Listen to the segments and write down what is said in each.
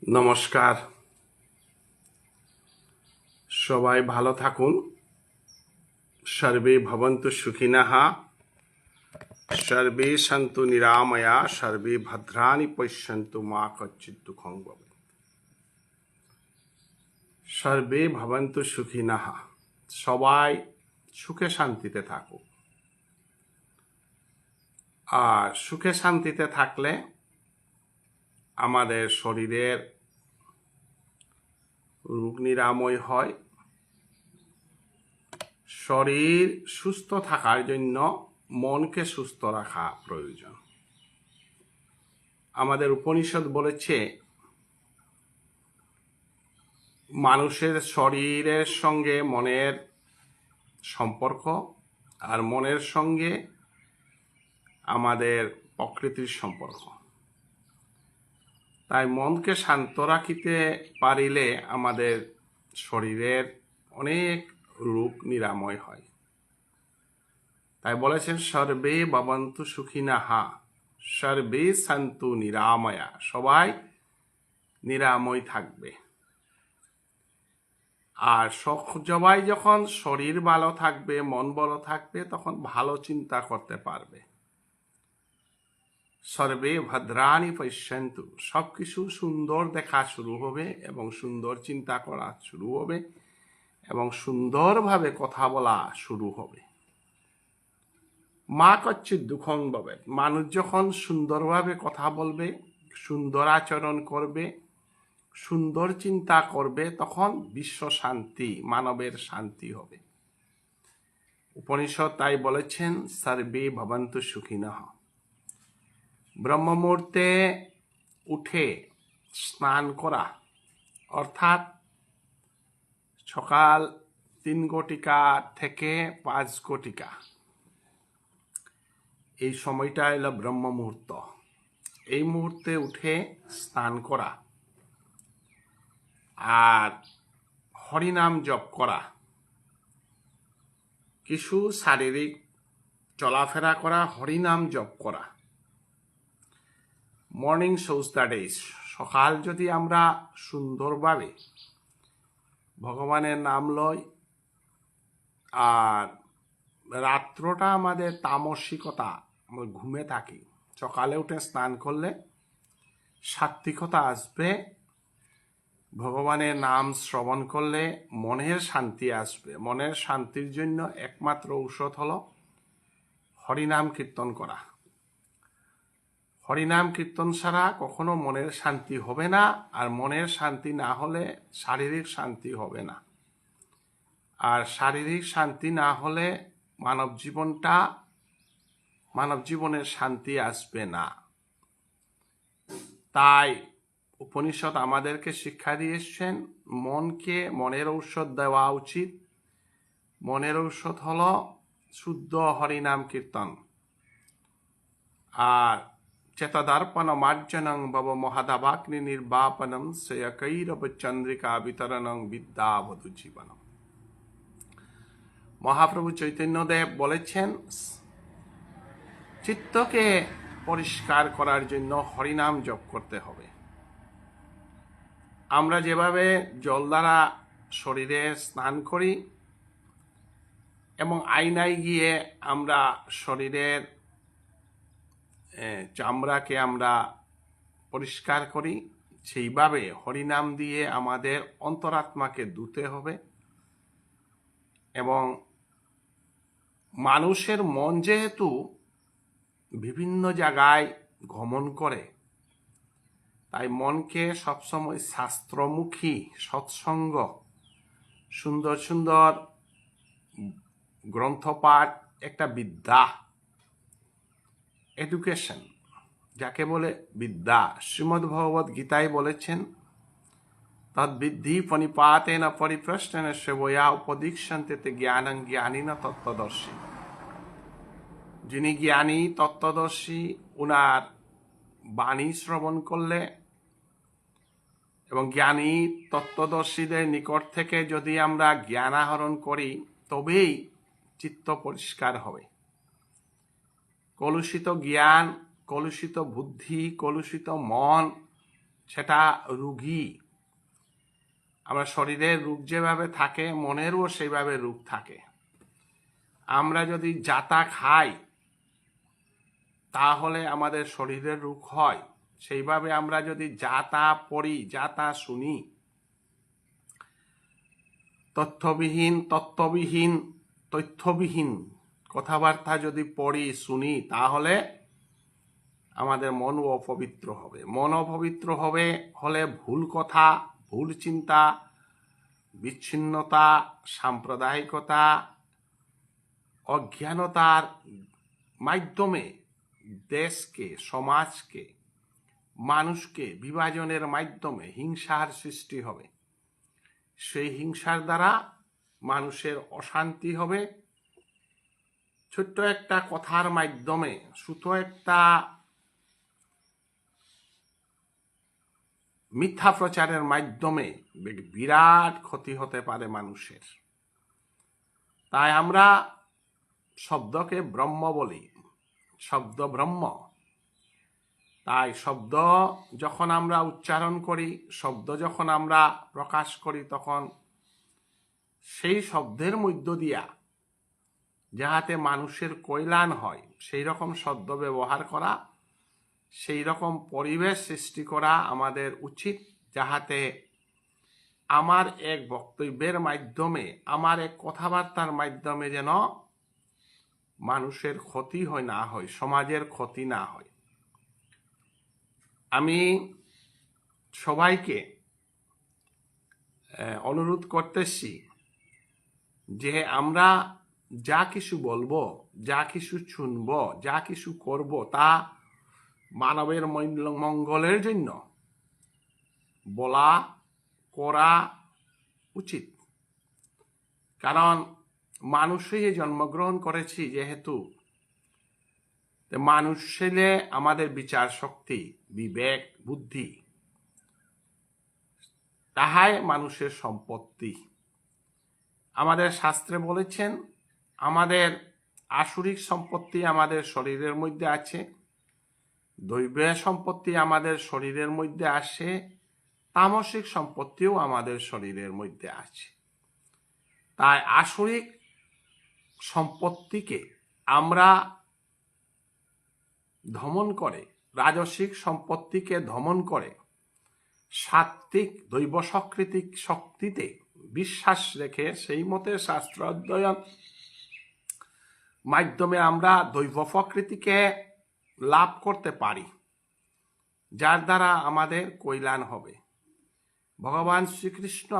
নমস্কার, সবাই ভালো থাকুন। সর্বে ভবন্তু সুখিনঃ, সর্বে সন্তু নিরাময়া, সর্বে ভদ্রাণি পশ্যন্তু মা কচ্চিৎ দুঃখং ভবেৎ। সর্বে ভবন্তু সুখিনঃ, সবাই সুখে শান্তিতে থাকুক। আর সুখে শান্তিতে থাকলে আমাদের শরীরের রোগ নিরাময় হয়। শরীর সুস্থ থাকার জন্য মনকে সুস্থ রাখা প্রয়োজন। আমাদের উপনিষদ বলেছে মানুষের শরীরের সঙ্গে মনের সম্পর্ক, আর মনের সঙ্গে আমাদের প্রকৃতির সম্পর্ক। তাই মনকে শান্ত রাখিতে পারিলে আমাদের শরীরের অনেক রোগ নিরাময় হয়। তাই বলেছেন সর্বে ভবন্তু সুখিনঃ, সর্বে সন্তু নিরাময়া, সবাই নিরাময় থাকবে। আর সবাই যখন শরীর ভালো থাকবে, মন ভালো থাকবে, তখন ভালো চিন্তা করতে পারবে। সর্বে ভদ্রাণি পশ্যন্তু, সবকিছু সুন্দর দেখা শুরু হবে এবং সুন্দর চিন্তা করা শুরু হবে এবং সুন্দরভাবে কথা বলা শুরু হবে। মা কচ্চিৎ দুঃখং ভবেৎ, মানুষ যখন সুন্দরভাবে কথা বলবে, সুন্দর আচরণ করবে, সুন্দর চিন্তা করবে, তখন বিশ্ব শান্তি, মানবের শান্তি হবে। উপনিষদ তাই বলেছেন সর্বে ভবন্তু সুখিনঃ। ব্রহ্ম মুহূর্তে উঠে স্নান করা, অর্থাৎ সকাল 3 ঘটিকা থেকে 5 ঘটিকা, এই সময়টা হলো ব্রহ্ম মুহূর্ত। এই মুহূর্তে উঠে স্নান করা আর হরিনাম জপ করা, কিছু শারীরিক চলাফেরা করা, হরিনাম জপ করা। মর্নিং শোজ দ্য ডে, সকাল যদি আমরা সুন্দরভাবে ভগবানের নাম লই, আর রাত্রটা আমাদের তামসিকতা, আমরা ঘুমে থাকি, সকালে উঠে স্নান করলে সাত্বিকতা আসবে। ভগবানের নাম শ্রবণ করলে মনের শান্তি আসবে। মনের শান্তির জন্য একমাত্র ঔষধ হলো হরিনাম কীর্তন করা। হরিনাম কীর্তন ছাড়া কখনো মনের শান্তি হবে না, আর মনের শান্তি না হলে শারীরিক শান্তি হবে না, আর শারীরিক শান্তি না হলে মানব জীবনের শান্তি আসবে না। তাই উপনিষদ আমাদেরকে শিক্ষা দিয়েছেন মনকে মনের ঔষধ দেওয়া উচিত। মনের ঔষধ হলো শুদ্ধ হরিনাম কীর্তন। আর চেতদর্পণ মার্জনং ভব মহাদাবাগ্নি নির্বাপনম শ্রেয়কৈরব চন্দ্রিকা বিতরণং বিদ্যাবধূ জীবনম। মহাপ্রভু চৈতন্যদেব বলেছেন চিত্তকে পরিষ্কার করার জন্য হরিনাম জপ করতে হবে। আমরা যেভাবে জল দ্বারা শরীরে স্নান করি এবং আয়নায় গিয়ে আমরা শরীরের চামড়াকে আমরা পরিষ্কার করি, সেইভাবে হরিনাম দিয়ে আমাদের অন্তরাত্মাকে ধুতে হবে। এবং মানুষের মন যেহেতু বিভিন্ন জায়গায় গমন করে, তাই মনকে সবসময় শাস্ত্রমুখী, সৎসঙ্গ, সুন্দর সুন্দর গ্রন্থপাঠ, একটা বিদ্যা, এডুকেশন যাকে বলে বিদ্যা। শ্রীমদ্ ভগবদ গীতায় বলেছেন তদ্বিদ্ধি পনিপাতেন পরিপ্রশ্নেন সেবয়া উপদীক্ষন্তে তে জ্ঞানং জ্ঞানীন তত্ত্বদর্শী। যিনি জ্ঞানী তত্ত্বদর্শী, উনার বাণী শ্রবণ করলে এবং জ্ঞানী তত্ত্বদর্শীদের নিকট থেকে যদি আমরা জ্ঞান আহরণ করি, তবেই চিত্ত পরিষ্কার হবে। কলুষিত জ্ঞান, কলুষিত বুদ্ধি, কলুষিত মন সেটা রোগী। আমরা শরীরের রোগ যেভাবে থাকে, মনেরও সেইভাবে রোগ থাকে। আমরা যদি যাতা খাই তাহলে আমাদের শরীরের রোগ হয়। সেইভাবে আমরা যদি যাতা পড়ি, যাতা শুনি, তথ্যবিহীন কথাবার্তা যদি পড়ি, শুনি, তাহলে আমাদের মন অপবিত্র হবে। মন অপবিত্র হলে ভুল কথা, ভুল চিন্তা, বিচ্ছিন্নতা, সাম্প্রদায়িকতা, অজ্ঞানতার মাধ্যমে দেশকে, সমাজকে, মানুষকে বিভাজনের মাধ্যমে হিংসার সৃষ্টি হবে। সেই হিংসার দ্বারা মানুষের অশান্তি হবে। ছোট্ট একটা কথার মাধ্যমে, ছোট একটা মিথ্যা প্রচারের মাধ্যমে বিরাট ক্ষতি হতে পারে মানুষের। তাই আমরা শব্দকে ব্রহ্ম বলি, শব্দ ব্রহ্ম। তাই শব্দ যখন আমরা উচ্চারণ করি, শব্দ যখন আমরা প্রকাশ করি, তখন সেই শব্দের মধ্য দিয়া যাহাতে মানুষের কল্যাণ হয় সেই রকম শব্দ ব্যবহার করা, সেই রকম পরিবেশ সৃষ্টি করা আমাদের উচিত, যাহাতে আমার এক বক্তব্যের মাধ্যমে, আমার এক কথাবার্তার মাধ্যমে যেন মানুষের ক্ষতি না হয়, সমাজের ক্ষতি না হয়। আমি সবাইকে অনুরোধ করতেছি যে আমরা যা কিছু বলবো, যা কিছু শুনবো, যা কিছু করব, তা মানবের মঙ্গলের জন্য বলা, করা উচিত। কারণ মানুষ হয়ে জন্মগ্রহণ করেছি যেহেতু, মানুষ ছেলে আমাদের বিচার শক্তি, বিবেক, বুদ্ধি, তাহাই মানুষের সম্পত্তি। আমাদের শাস্ত্রে বলেছেন আমাদের আসুরিক সম্পত্তি আমাদের শরীরের মধ্যে আছে, দৈব সম্পত্তি আমাদের শরীরের মধ্যে আছে, তামসিক সম্পত্তিও আমাদের শরীরের মধ্যে আছে। তাই আসুরিক সম্পত্তিকে আমরা দমন করে, রাজসিক সম্পত্তিকে দমন করে, সাত্ত্বিক দৈব সকৃতিক শক্তিতে বিশ্বাস রেখে সেই মতে শাস্ত্র অধ্যয়ন মাধ্যমে আমরা দৈব প্রকৃতিকে লাভ করতে পারি, যার দ্বারা আমাদের কল্যাণ হবে। ভগবান শ্রীকৃষ্ণ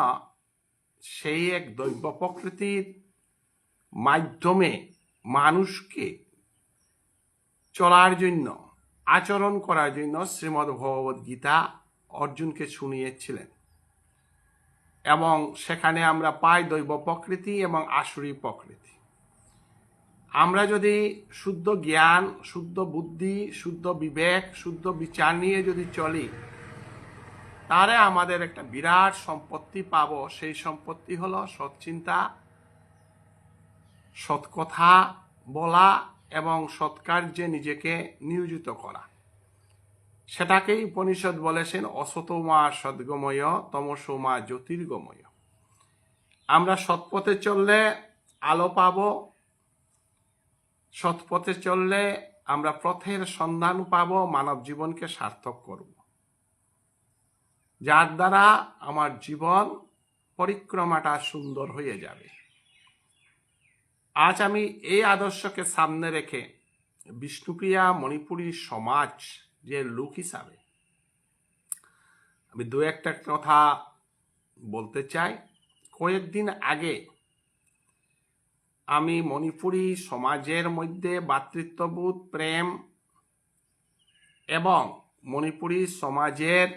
সেই এক দৈব প্রকৃতির মাধ্যমে মানুষকে চলার জন্য, আচরণ করার জন্য শ্রীমদ্ ভগবদ গীতা অর্জুনকে শুনিয়েছিলেন, এবং সেখানে আমরা পাই দৈব প্রকৃতি এবং আসুরি প্রকৃতি। আমরা যদি শুদ্ধ জ্ঞান, শুদ্ধ বুদ্ধি, শুদ্ধ বিবেক, শুদ্ধ বিচার নিয়ে যদি চলি, তাহলে আমাদের একটা বিরাট সম্পত্তি পাব। সেই সম্পত্তি হলো সৎচিন্তা, সৎকথা বলা এবং সৎকার্যে নিজেকে নিয়োজিত করা। সেটাকেই উপনিষদ বলেছেন অসতোমা সদ্গময়, তমসোমা জ্যোতির্গময়। আমরা সৎপথে চললে আলো পাব, সৎপথে চললে আমরা পথের সন্ধান পাব, মানব জীবনকে সার্থক করব, যার দ্বারা আমার জীবন পরিক্রমাটা সুন্দর হয়ে যাবে। আজ আমি এই আদর্শকে সামনে রেখে বিষ্ণুপ্রিয়া মণিপুরী সমাজ যে লোক হিসাবে আমি দু একটা কথা বলতে চাই। কয়েকদিন আগে আমি মণিপুরী সমাজের মধ্যে ভ্রাতৃত্ববোধ, প্রেম এবং মণিপুরী সমাজের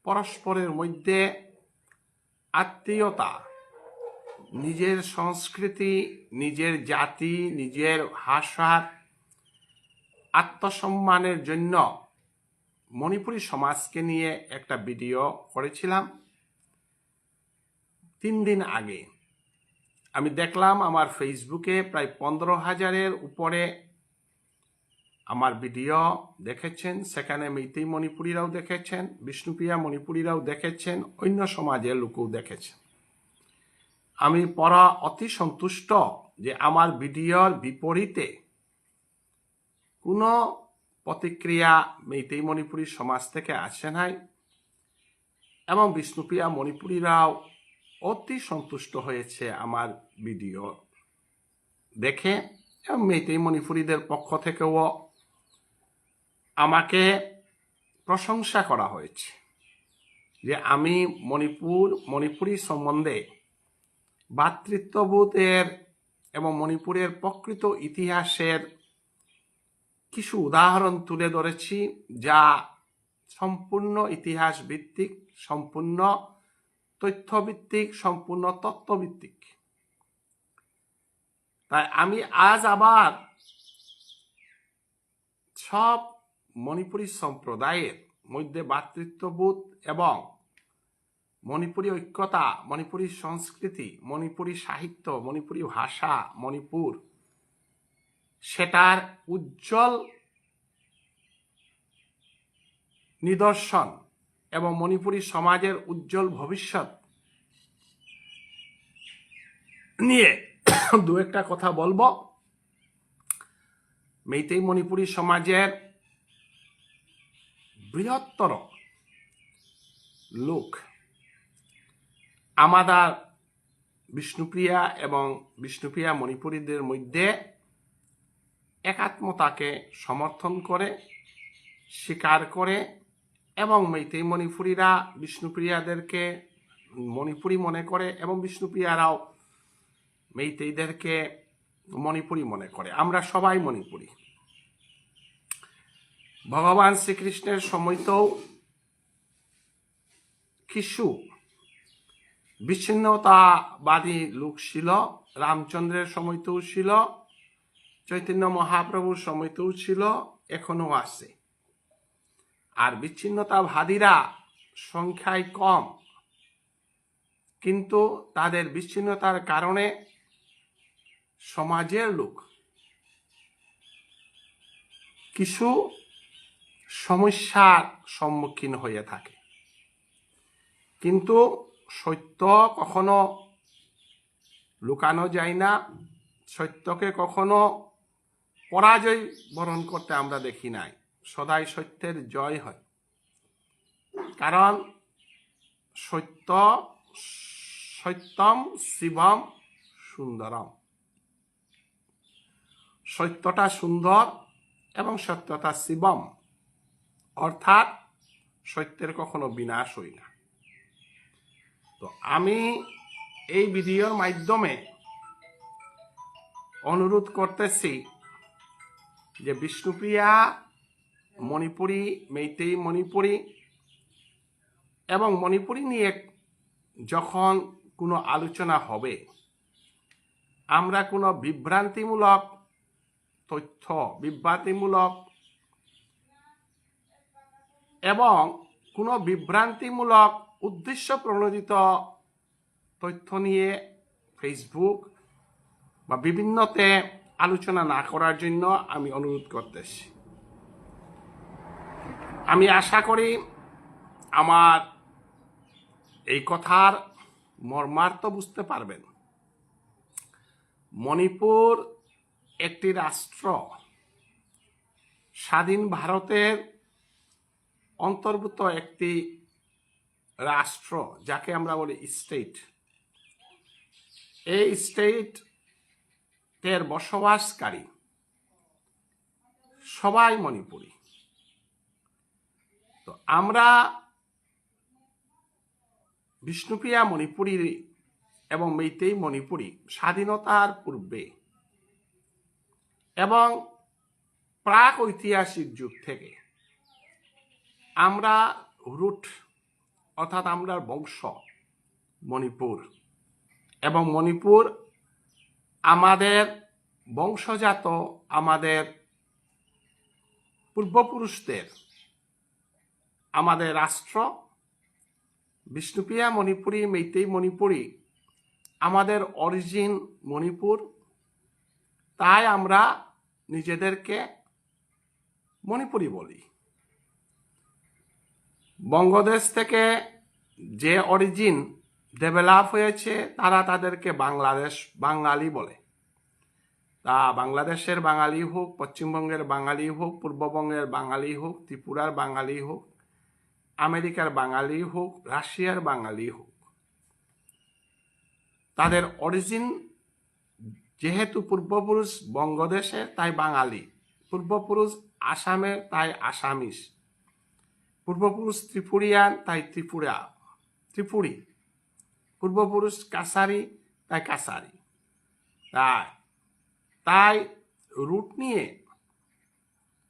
পরস্পরের মধ্যে আত্মীয়তা, নিজের সংস্কৃতি, নিজের জাতি, নিজের ভাষার আত্মসম্মানের জন্য মণিপুরী সমাজকে নিয়ে একটা ভিডিও করেছিলাম 3 দিন আগে। আমি দেখলাম আমার ফেসবুকে প্রায় 15,000-এর উপরে আমার ভিডিও দেখেছেন, সেখানে মেইতেই মণিপুরীরাও দেখেছেন, বিষ্ণুপ্রিয়া মণিপুরীরাও দেখেছেন, অন্য সমাজের লোকও দেখেছেন। আমি পড়া অতি সন্তুষ্ট যে আমার ভিডিওর বিপরীতে কোনো প্রতিক্রিয়া মেইতেই মণিপুরী সমাজ থেকে আসে নাই, এবং বিষ্ণুপ্রিয়া মণিপুরীরাও অতি সন্তুষ্ট হয়েছে আমার ভিডিও দেখে, এবং মেইতেই মণিপুরীদের পক্ষ থেকেও আমাকে প্রশংসা করা হয়েছে যে আমি মণিপুরী সম্বন্ধে ভ্রাতৃত্ববোধের এবং মণিপুরের প্রকৃত ইতিহাসের কিছু উদাহরণ তুলে ধরেছি, যা সম্পূর্ণ ইতিহাস ভিত্তিক, সম্পূর্ণ তথ্যভিত্তিক, সম্পূর্ণ তত্ত্বভিত্তিক। তাই আমি আজ আবার সব মণিপুরী সম্প্রদায়ের মধ্যে ভ্রাতৃত্ববোধ এবং মণিপুরী ঐক্যতা, মণিপুরী সংস্কৃতি, মণিপুরী সাহিত্য, মণিপুরী ভাষা, মণিপুর, সেটার উজ্জ্বল নিদর্শন এবং মণিপুরী সমাজের উজ্জ্বল ভবিষ্যৎ নিয়ে দু একটা কথা বলবো। মেইতেই মণিপুরী সমাজের বৃহত্তর লোক আমাদের বিষ্ণুপ্রিয়া এবং বিষ্ণুপ্রিয়া মণিপুরীদের মধ্যে একাত্মতাকে সমর্থন করে, স্বীকার করে, এবং মেইতেই মণিপুরীরা বিষ্ণুপ্রিয়াদেরকে মণিপুরী মনে করে, এবং বিষ্ণুপ্রিয়ারাও মেইতেইদেরকে মণিপুরী মনে করে। আমরা সবাই মণিপুরী। ভগবান শ্রীকৃষ্ণের সময়তেও কিছু বিচ্ছিন্নতাবাদী লোক ছিল, রামচন্দ্রের সময়তেও ছিল, চৈতন্য মহাপ্রভুর সময়তেও ছিল, এখনো আছে। আর বিচ্ছিন্নতাবাদীরা সংখ্যায় কম, কিন্তু তাদের বিচ্ছিন্নতার কারণে সমাজের লোক কিছু সমস্যার সম্মুখীন হয়ে থাকে। কিন্তু সত্য কখনো লুকানো যায় না, সত্যকে কখনো পরাজয় বরণ করতে আমরা দেখি নাই, সদাই সত্যের জয় হয়। কারণ সত্যম শিবম সুন্দরম, সত্যটা সুন্দর এবং সত্যতা শিবম, অর্থাৎ সত্যের কখনো বিনাশ হয় না। তো আমি এই ভিডিওর মাধ্যমে অনুরোধ করতেছি যে বিষ্ণুপ্রিয়া মণিপুরী, মেইতেই মণিপুরী এবং মণিপুরী নিয়ে যখন কোনো আলোচনা হবে, আমরা কোনো বিভ্রান্তিমূলক তথ্য, বিভ্রান্তিমূলক এবং কোনো বিভ্রান্তিমূলক উদ্দেশ্য প্রণোদিত তথ্য নিয়ে ফেসবুক বা বিভিন্নতে আলোচনা না করার জন্য আমি অনুরোধ করতেছি। আমি আশা করি আমার এই কথার মর্মার্থ বুঝতে পারবেন। মণিপুর একটি রাষ্ট্র, স্বাধীন ভারতের অন্তর্ভুক্ত একটি রাষ্ট্র, যাকে আমরা বলি স্টেট। এই স্টেটের বসবাসকারী সবাই মণিপুরী। তো আমরা বিষ্ণুপ্রিয়া মণিপুরী এবং মেইতেই মণিপুরী স্বাধীনতার পূর্বে এবং প্রাক ঐতিহাসিক যুগ থেকে আমরা রুট, অর্থাৎ আমরা বংশ মণিপুর, এবং মণিপুর আমাদের বংশজাত, আমাদের পূর্বপুরুষদের, আমাদের রাষ্ট্র। বিষ্ণুপ্রিয়া মণিপুরী, মেইতেই মণিপুরী আমাদের অরিজিন মণিপুর। তাই আমরা নিজেদেরকে মণিপুরি বলি। বঙ্গদেশ থেকে যে অরিজিন ডেভেলপ হয়েছে তারা তাদেরকে বাঙালি বলে। তা বাংলাদেশের বাঙালি হোক, পশ্চিমবঙ্গের বাঙালি হোক, পূর্ববঙ্গের বাঙালি হোক, ত্রিপুরার বাঙালি হোক, আমেরিকার বাঙালি হোক, রাশিয়ার বাঙালি হোক, তাদের অরিজিন যেহেতু পূর্বপুরুষ বঙ্গদেশের তাই বাঙালি, পূর্বপুরুষ আসামের তাই আসামিস, পূর্বপুরুষ ত্রিপুরিয়ান তাই ত্রিপুরী, পূর্বপুরুষ কাছারি তাই কাছারি। তাই রুট নিয়ে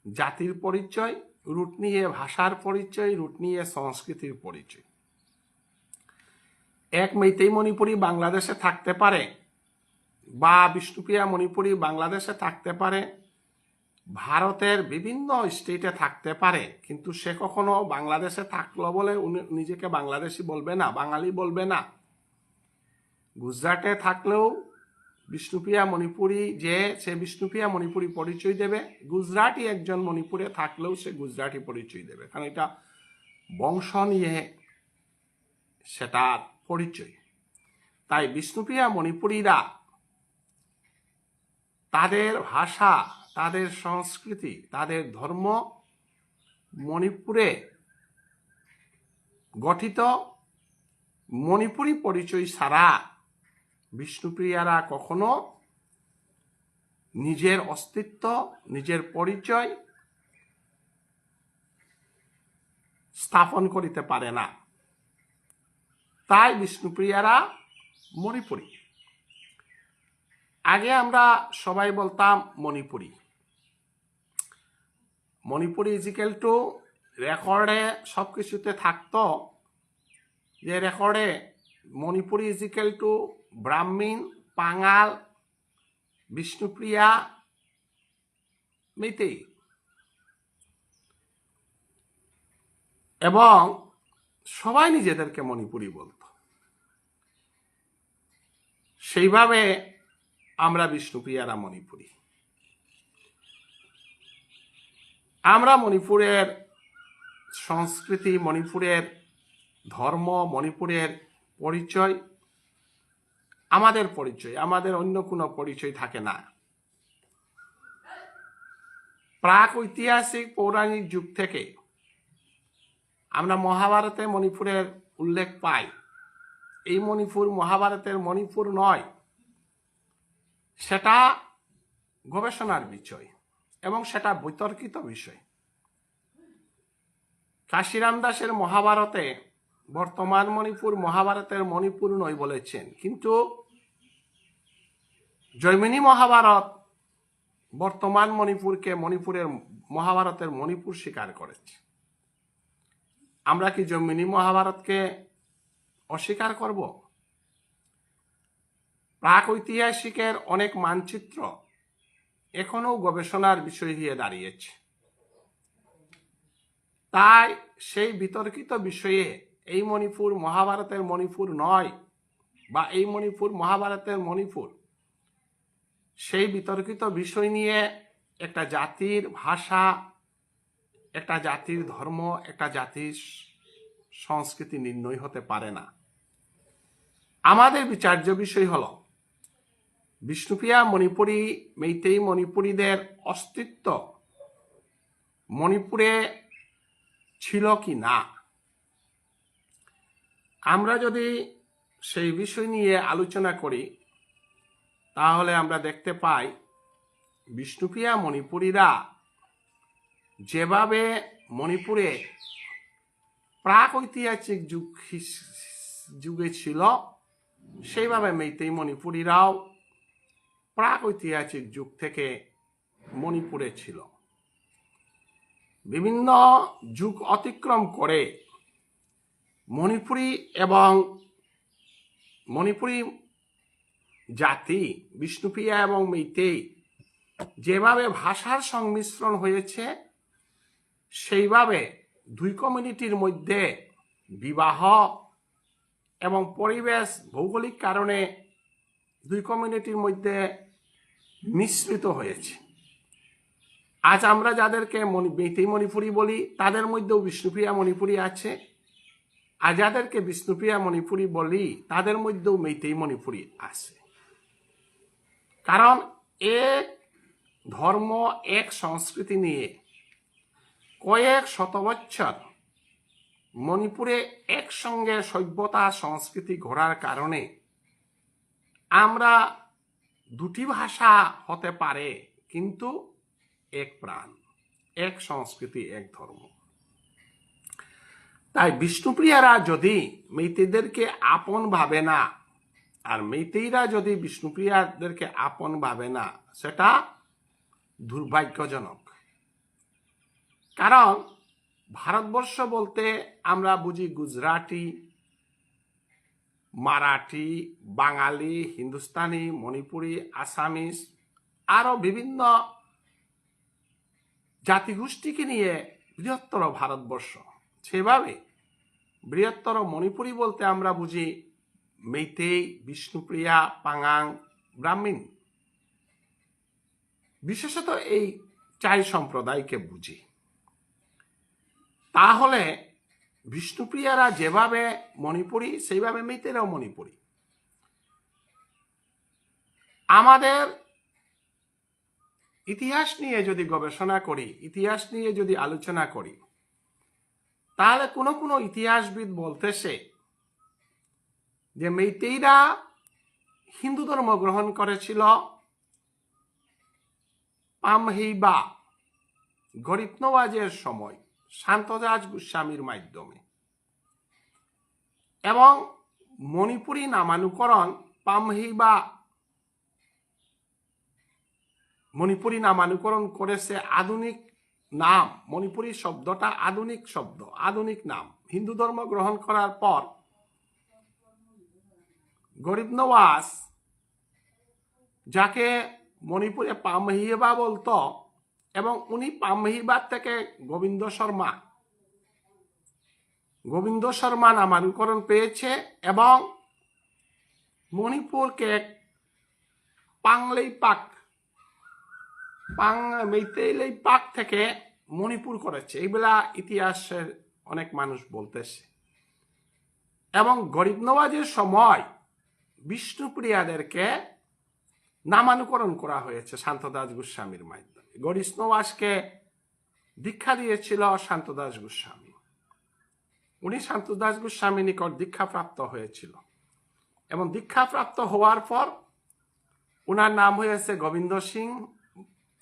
জাতির পরিচয়, রুট নিয়ে ভাষার পরিচয়, রুট নিয়ে সংস্কৃতির পরিচয়। এক মেইতেই মণিপুরী বাংলাদেশে থাকতে পারে বা বিষ্ণুপ্রিয়া মণিপুরী বাংলাদেশে থাকতে পারে, ভারতের বিভিন্ন স্টেটে থাকতে পারে, কিন্তু সে কখনো বাংলাদেশে থাকলো বলে নিজেকে বাংলাদেশি বলবে না, বাঙালি বলবে না। গুজরাটে থাকলেও বিষ্ণুপ্রিয়া মণিপুরী সে বিষ্ণুপ্রিয়া মণিপুরী পরিচয় দেবে, গুজরাটি একজন মণিপুরে থাকলেও সে গুজরাটি পরিচয় দেবে, কারণ এটা বংশ নিয়ে সেটার পরিচয়। তাই বিষ্ণুপ্রিয়া মণিপুরীরা তাদের ভাষা, তাদের সংস্কৃতি, তাদের ধর্ম মণিপুরে গঠিত। মণিপুরী পরিচয় ছাড়া বিষ্ণুপ্রিয়ারা কখনো নিজের অস্তিত্ব, নিজের পরিচয় স্থাপন করিতে পারে না। তাই বিষ্ণুপ্রিয়ারা মণিপুরী। আগে আমরা সবাই বলতাম মণিপুরী। মণিপুরি ইজিক্যাল টু রেকর্ডে সব কিছুতে থাকতো যে রেকর্ডে মণিপুরি ইজিক্যাল টু ব্রাহ্মণ, পাঙাল, বিষ্ণুপ্রিয়া, মেইতেই। এবং সবাই নিজেদেরকে মণিপুরি বলতো। সেইভাবে আমরা বিষ্ণুপ্রিয়ারা মণিপুরি। আমরা মণিপুরের সংস্কৃতি, মণিপুরের ধর্ম, মণিপুরের পরিচয় আমাদের পরিচয়, আমাদের অন্য কোনো পরিচয় থাকে না। প্রাক ঐতিহাসিক পৌরাণিক যুগ থেকে আমরা মহাভারতে মণিপুরের উল্লেখ পাই। এই মণিপুর মহাভারতের মণিপুর নয়, সেটা গবেষণার বিষয় এবং সেটা বিতর্কিত বিষয়। কাশিরাম দাসের মহাভারতে বর্তমান মণিপুর মহাভারতের মণিপুর নয় বলেছেন, কিন্তু জৈমিনী মহাভারত বর্তমান মণিপুরকে মহাভারতের মণিপুর স্বীকার করেছে। আমরা কি জৈমিনী মহাভারতকে অস্বীকার করব? প্রাক ঐতিহাসিকের অনেক মানচিত্র এখনো গবেষণার বিষয় হয়ে দাঁড়িয়েছে। তাই সেই বিতর্কিত বিষয়ে এই মণিপুর মহাভারতের মণিপুর নয় বা এই মণিপুর মহাভারতের মণিপুর, সেই বিতর্কিত বিষয় নিয়ে একটা জাতির ভাষা, একটা জাতির ধর্ম, একটা জাতির সংস্কৃতি নির্ণয় হতে পারে না। আমাদের বিচার্য বিষয় হল বিষ্ণুপ্রিয়া মণিপুরী, মেইতেই মণিপুরীদের অস্তিত্ব মণিপুরে ছিল কি না। আমরা যদি সেই বিষয় নিয়ে আলোচনা করি তাহলে আমরা দেখতে পাই বিষ্ণুপ্রিয়া মণিপুরীরা যেভাবে মণিপুরে প্রাক ঐতিহাসিক যুগে ছিল, সেইভাবে মেইতেই মণিপুরীরাও প্রাক ঐতিহাসিক যুগ থেকে মণিপুরে ছিল। বিভিন্ন যুগ অতিক্রম করে মণিপুরী এবং মণিপুরী জাতি, বিষ্ণুপ্রিয়া এবং মেইতেই যেভাবে ভাষার সংমিশ্রণ হয়েছে, সেইভাবে দুই কমিউনিটির মধ্যে বিবাহ এবং পরিবেশ, ভৌগোলিক কারণে দুই কমিউনিটির মধ্যে মিশ্রিত হয়েছে। আজ আমরা যাদেরকে মেইতেই মণিপুরী বলি তাদের মধ্যেও বিষ্ণুপ্রিয়া মণিপুরী আছে, আর যাদেরকে বিষ্ণুপ্রিয়া মণিপুরী বলি তাদের মধ্যেও মেইতেই মণিপুরী আছে। কারণ এক ধর্ম এক সংস্কৃতি নিয়ে কয়েক শত বছর মণিপুরে একসঙ্গে সভ্যতা সংস্কৃতি গড়ার কারণে আমরা দুটি ভাষা হতে পারে, কিন্তু এক প্রাণ, এক সংস্কৃতি, এক ধর্ম। তাই বিষ্ণুপ্রিয়ারা যদি মেইতেইদেরকে আপন ভাবে না, আর মেইতেইরা যদি বিষ্ণুপ্রিয়াদেরকে আপন ভাবে না, সেটা দুর্ভাগ্যজনক। কারণ ভারতবর্ষ বলতে আমরা বুঝি গুজরাটি, মারাঠি, বাঙালি, হিন্দুস্তানি, মণিপুরি, আসামিস, আরো বিভিন্ন জাতিগোষ্ঠীকে নিয়ে বৃহত্তর ভারতবর্ষ। সেভাবে বৃহত্তর মণিপুরী বলতে আমরা বুঝি মেইতেই, বিষ্ণুপ্রিয়া, পাঙাং, ব্রাহ্মণ, বিশেষত এই চার সম্প্রদায়কে বুঝি। তাহলে বিষ্ণুপ্রিয়ারা যেভাবে মণিপুরী সেইভাবে মেইতেইরাও মণিপুরী। আমাদের ইতিহাস নিয়ে যদি গবেষণা করি, ইতিহাস নিয়ে যদি আলোচনা করি, তাহলে কোনো কোনো ইতিহাসবিদ বলতেছে যে মেইতেইরা হিন্দু ধর্ম গ্রহণ করেছিল পামহেইবা গরিব নওয়াজের সময় শান্তদাস গোস্বামীর মাধ্যমে, এবং মণিপুরী নামানুকরণ পামহেইবা মণিপুরী নামানুকরণ করেছে আধুনিক নাম। মণিপুরী শব্দটা আধুনিক শব্দ, আধুনিক নাম। হিন্দু ধর্ম গ্রহণ করার পর গরিব নওয়াজ, যাকে মণিপুরে পামহিবা বলতো, এবং উনি পামহিবার থেকে গোবিন্দ শর্মা নামানুকরণ পেয়েছে, এবং মণিপুরকে মেইতেইলেইপাক থেকে মণিপুর করেছে। এইগুলা ইতিহাসের অনেক মানুষ বলতেছে। এবং গরিব নওয়াজের সময় বিষ্ণুপ্রিয়াদেরকে নামানুকরণ করা হয়েছে শান্তদাস গোস্বামীর মাধ্যমে। গরিব নওয়াজকে দীক্ষা দিয়েছিল শান্তদাস গোস্বামী। উনি শান্তদাস গোস্বামী নিকট দীক্ষাপ্রাপ্ত হয়েছিল, এবং দীক্ষাপ্রাপ্ত হওয়ার পর উনার নাম হয়েছে গোবিন্দ সিং,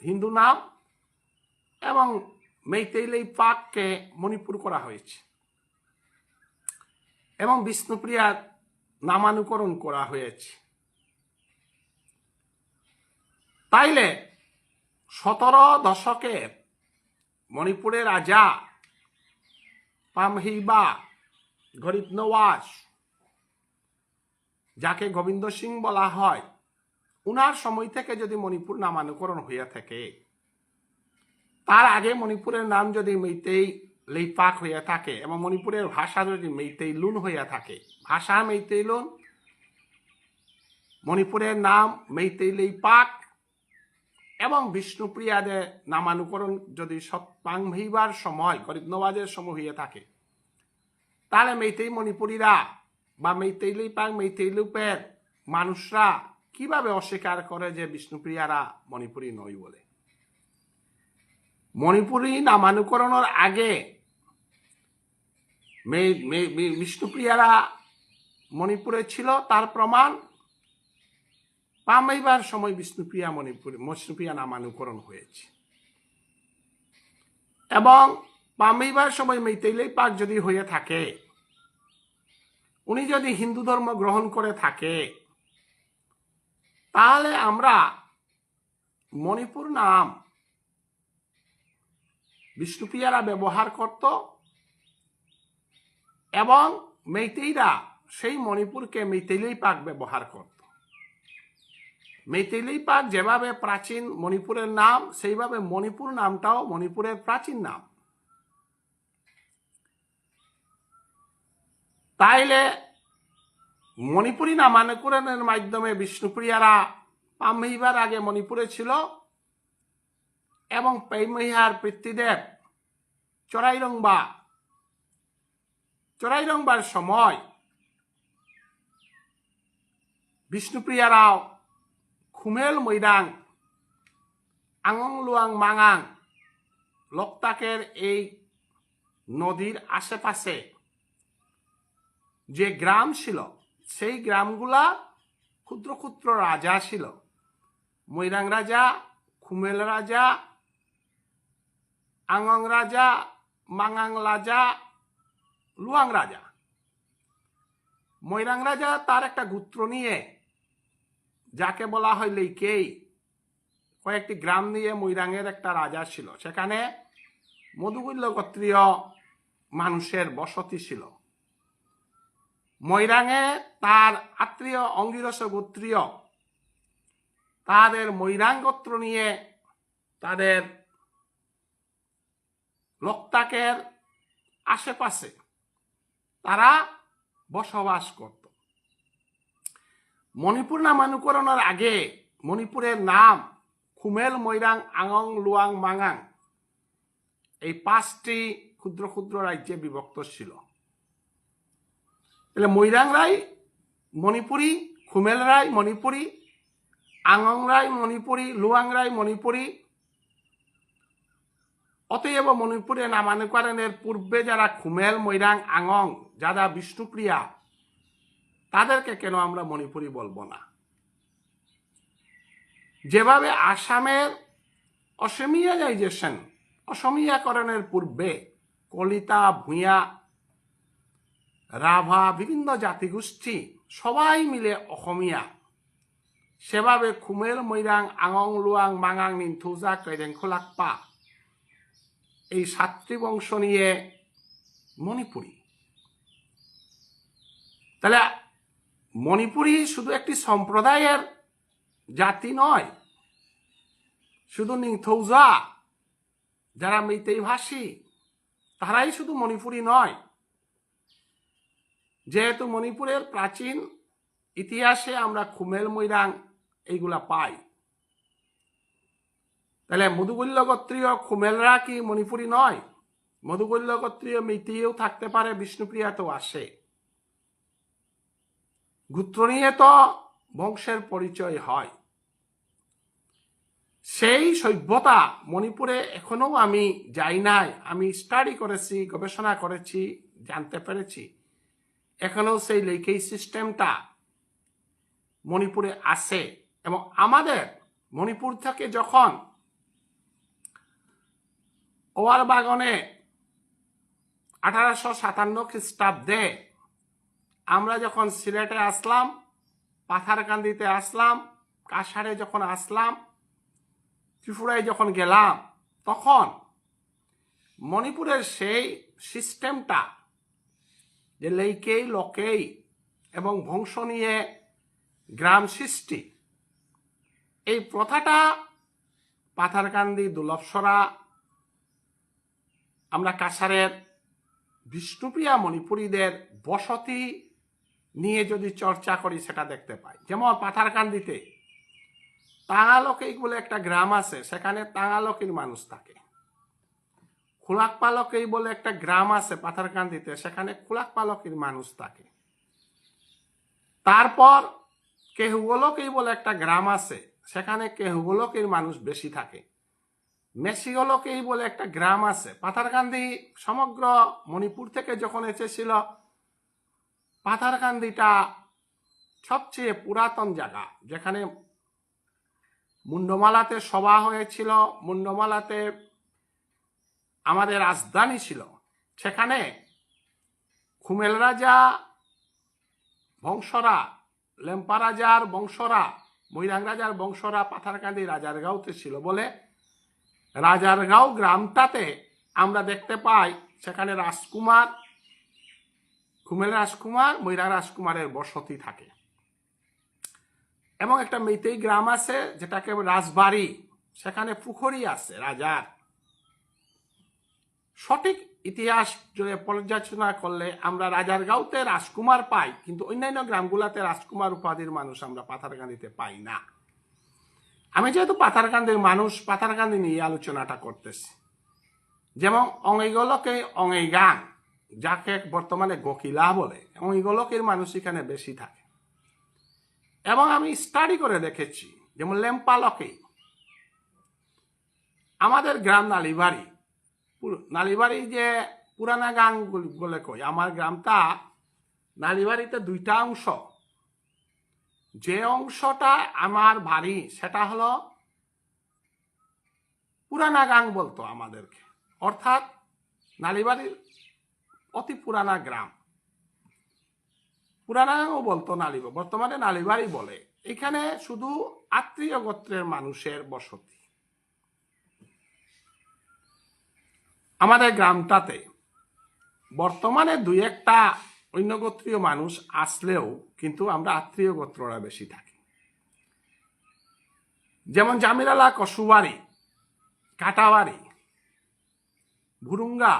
হিন্দু নাম, এবং মেইতেইলেইপাককে মণিপুর করা হয়েছে, এবং বিষ্ণুপ্রিয়ার নামানুকরণ করা হয়েছে। তাইলে 17 দশকের মণিপুরের রাজা পামহিবা গরিব নওয়াজ, যাকে গোবিন্দ সিং বলা হয়, উনার সময় থেকে যদি মণিপুর নামানুকরণ হইয়া থাকে, তার আগে মণিপুরের নাম যদি মেইতেইলেইপাক হইয়া থাকে, এবং মণিপুরের ভাষা যদি মেইতেইলুন হইয়া থাকে, ভাষা মেইতেইলুন, মণিপুরের নাম মেইতেইলেইপাক, এবং বিষ্ণুপ্রিয়াদের নামানুকরণ যদি পামহিবার সময় গরিব নওয়াজের সময় হইয়া থাকে, তাহলে মেইতেই মণিপুরীরা বা মেইতেইলেইপাক, মেইতেইলুপের মানুষরা কিভাবে অস্বীকার করে যে বিষ্ণুপ্রিয়ারা মণিপুরী নয় বলে? মণিপুরী নামানুকরণের আগে বিষ্ণুপ্রিয়ারা মণিপুরে ছিল, তার প্রমাণ পামহিবার সময় বিষ্ণুপ্রিয়া নামানুকরণ হয়েছে। এবং পামহিবার সময় মেইতেইলেইপাক যদি হয়ে থাকে, উনি যদি হিন্দু ধর্ম গ্রহণ করে থাকে, তাহলে আমরা মণিপুর নাম বিষ্ণুপ্রিয়ারা ব্যবহার করত, এবং মেইতেইরা সেই মণিপুরকে মেইতেইলেইপাক ব্যবহার করত। মেইতেইলেইপাক যেভাবে প্রাচীন মণিপুরের নাম, সেইভাবে মণিপুর নামটাও মণিপুরের প্রাচীন নাম। তাইলে মণিপুরী নামানুকরণের মাধ্যমে বিষ্ণুপ্রিয়ারা পামহিবার আগে মণিপুরে ছিল, এবং পেইমহিয়ার পিতৃদেব চড়াইরংবার সময় বিষ্ণুপ্রিয়া রাও খুমেল মৈদাং আঙং লুয়াং মাঙাং লোকতাকের এই নদীর আশেপাশে যে গ্রাম ছিল সেই গ্রামগুলা ক্ষুদ্র ক্ষুদ্র রাজা ছিল। মৈরাং রাজা, খুমেল রাজা, আঙং রাজা, মাঙাং রাজা, লুয়াং রাজা। মৈরাং রাজা তার একটা গোত্র নিয়ে, যাকে বলা হয় লেইকেই, কয়েকটি গ্রাম নিয়ে মৈরাংয়ের একটা রাজা ছিল। সেখানে মধুগুল্য গোত্রীয় মানুষের বসতি ছিল। মৈরাংয়ে তার আত্মীয় অঙ্গিরস গোত্রীয় তাদের মৈরাং গোত্র নিয়ে তাদের লোকতাকের আশেপাশে তারা বসবাস করত। মণিপুর নামানুকরণের আগে মণিপুরের নাম খুমেল, মৈরাং, আঙং, লুয়াং, মাঙাং এই 5টি ক্ষুদ্র ক্ষুদ্র রাজ্যে বিভক্ত ছিল। তাহলে মৈরাং রাই মণিপুরী, খুমেল রাই মণিপুরী, আঙং রাই মণিপুরী, লুয়াং রাই মণিপুরী। অতএব মণিপুরে নামানুকরণের পূর্বে যারা খুমেল, মৈরাং, আঙং, যারা বিষ্ণুপ্রিয়া, তাদেরকে কেন আমরা মণিপুরী বলবো না? যেভাবে আসামের অসমীয়াকরণের পূর্বে কলিতা, ভূঁইয়া, রাভা, বিভিন্ন জাতিগোষ্ঠী সবাই মিলে অসমীয়া, সেভাবে খুমেল, মৈরাং, আঙং, লুয়াং, মাঙাং, নিনথৌজা, কৈরেংখোলাকপা এই 7টি বংশ নিয়ে মণিপুরী। তাহলে মণিপুরী শুধু একটি সম্প্রদায়ের জাতি নয়, শুধু নিংথৌজা যারা মেইতেই ভাষী তারাই শুধু মণিপুরী নয়। যেহেতু মণিপুরের প্রাচীন ইতিহাসে আমরা খুমেল, মৈরাং এইগুলা পাই, তাহলে মধুগুল্য গোত্রীয় খুমেলরা কি মণিপুরী নয়? মধুগুল্য গোত্রীয় মেইতেইও থাকতে পারে, বিষ্ণুপ্রিয়াতেও আসে। গোত্র নিয়ে তো বংশের পরিচয় হয়। সেই সভ্যতা মণিপুরে এখনো আমি যাই নাই, আমি স্টাডি করেছি, গবেষণা করেছি, জানতে পেরেছি এখনো সেই লেইকেই সিস্টেমটা মণিপুরে আছে। এবং আমাদের মণিপুর থেকে যখন ওয়ার বাগনে 1857 খ্রিস্টাব্দে আমরা যখন সিলেটে আসলাম, পাথারকান্দিতে আসলাম, কাছাড়ে যখন আসলাম, ত্রিপুরায় যখন গেলাম, তখন মণিপুরের সেই সিস্টেমটা যে লেইকেই, লকেই এবং বংশ নিয়ে গ্রাম সৃষ্টি, এই প্রথাটা পাথারকান্দি, দুলভসরা, আমরা কাছাড়ের বিষ্ণুপ্রিয়া মণিপুরীদের বসতি নিয়ে যদি চর্চা করি সেটা দেখতে পাই। যেমন পাথারকান্দিতে তাঙালকেই বলে একটা গ্রাম আছে, সেখানে তাঙালকির মানুষ থাকে। খুলাকপালকেই বলে একটা গ্রাম আছে পাথারকান্দিতে, সেখানে খুলাকপালকির মানুষ থাকে। তারপর কেহুগোলকেই বলে একটা গ্রাম আছে, সেখানে কেহুগোলকের মানুষ বেশি থাকে। মেসিগোলকেই বলে একটা গ্রাম আছে। পাথারকান্দি সমগ্র মণিপুর থেকে যখন এসেছিল, পাথারকান্দিটা সবচেয়ে পুরাতন জায়গা, যেখানে মুন্ডমালাতে সভা হয়েছিল, মুন্ডমালাতে আমাদের রাজধানী ছিল। সেখানে খুমেল রাজা বংশরা, লেম্পা রাজার বংশরা, মৈরাং রাজার বংশরা পাথারকান্দি রাজারগাঁওতে ছিল বলে রাজারগাঁও গ্রামটাতে আমরা দেখতে পাই সেখানে রাজকুমার, খুমেল রাজকুমার, মৈরাং রাজকুমারের বসতি থাকে। এবং একটা মেইতেই গ্রাম আছে যেটাকে রাজবাড়ি, সেখানে পুখুরি আছে রাজার। সঠিক ইতিহাস জুড়ে পর্যালোচনা করলে আমরা রাজারগাঁওতে রাজকুমার পাই, কিন্তু অন্যান্য গ্রামগুলাতে রাজকুমার উপাধির মানুষ আমরা পাথারকান্দিতে পাই না। আমি যেহেতু পাথারকান্দির মানুষ, পাথারকান্দি নিয়ে আলোচনাটা করতেছি। যেমন অঙ্গিগোলকে অঙ্গিগাং, যাকে বর্তমানে গকিলা বলে, অঙ্গিগোলকের মানুষ এখানে বেশি থাকে। এবং আমি স্টাডি করে দেখেছি, যেমন লেম্পালকে আমাদের গ্রাম নালিবাড়ি, নালিবাড়ি যে পুরানা গাং বলে কই, আমার গ্রামটা নালিবাড়িতে দুইটা অংশ। যে অংশটা আমার বাড়ি সেটা হলো পুরানা গাং বলতো আমাদেরকে, অর্থাৎ নালিবাড়ির অতি পুরানা গ্রাম। পুরানা গাংও বলতো নালিবাড়ি, বর্তমানে নালিবাড়ি বলে। এখানে শুধু আত্মীয় গোত্রের মানুষের বসতি। আমাদের গ্রামটাতে বর্তমানে দুই একটা অন্য গোত্রীয় মানুষ আসলেও কিন্তু আমরা আত্মীয় গোত্ররা বেশি থাকি। যেমন জামিরালা, কসুবাড়ি, কাটাবাড়ি, ভুরুঙ্গা,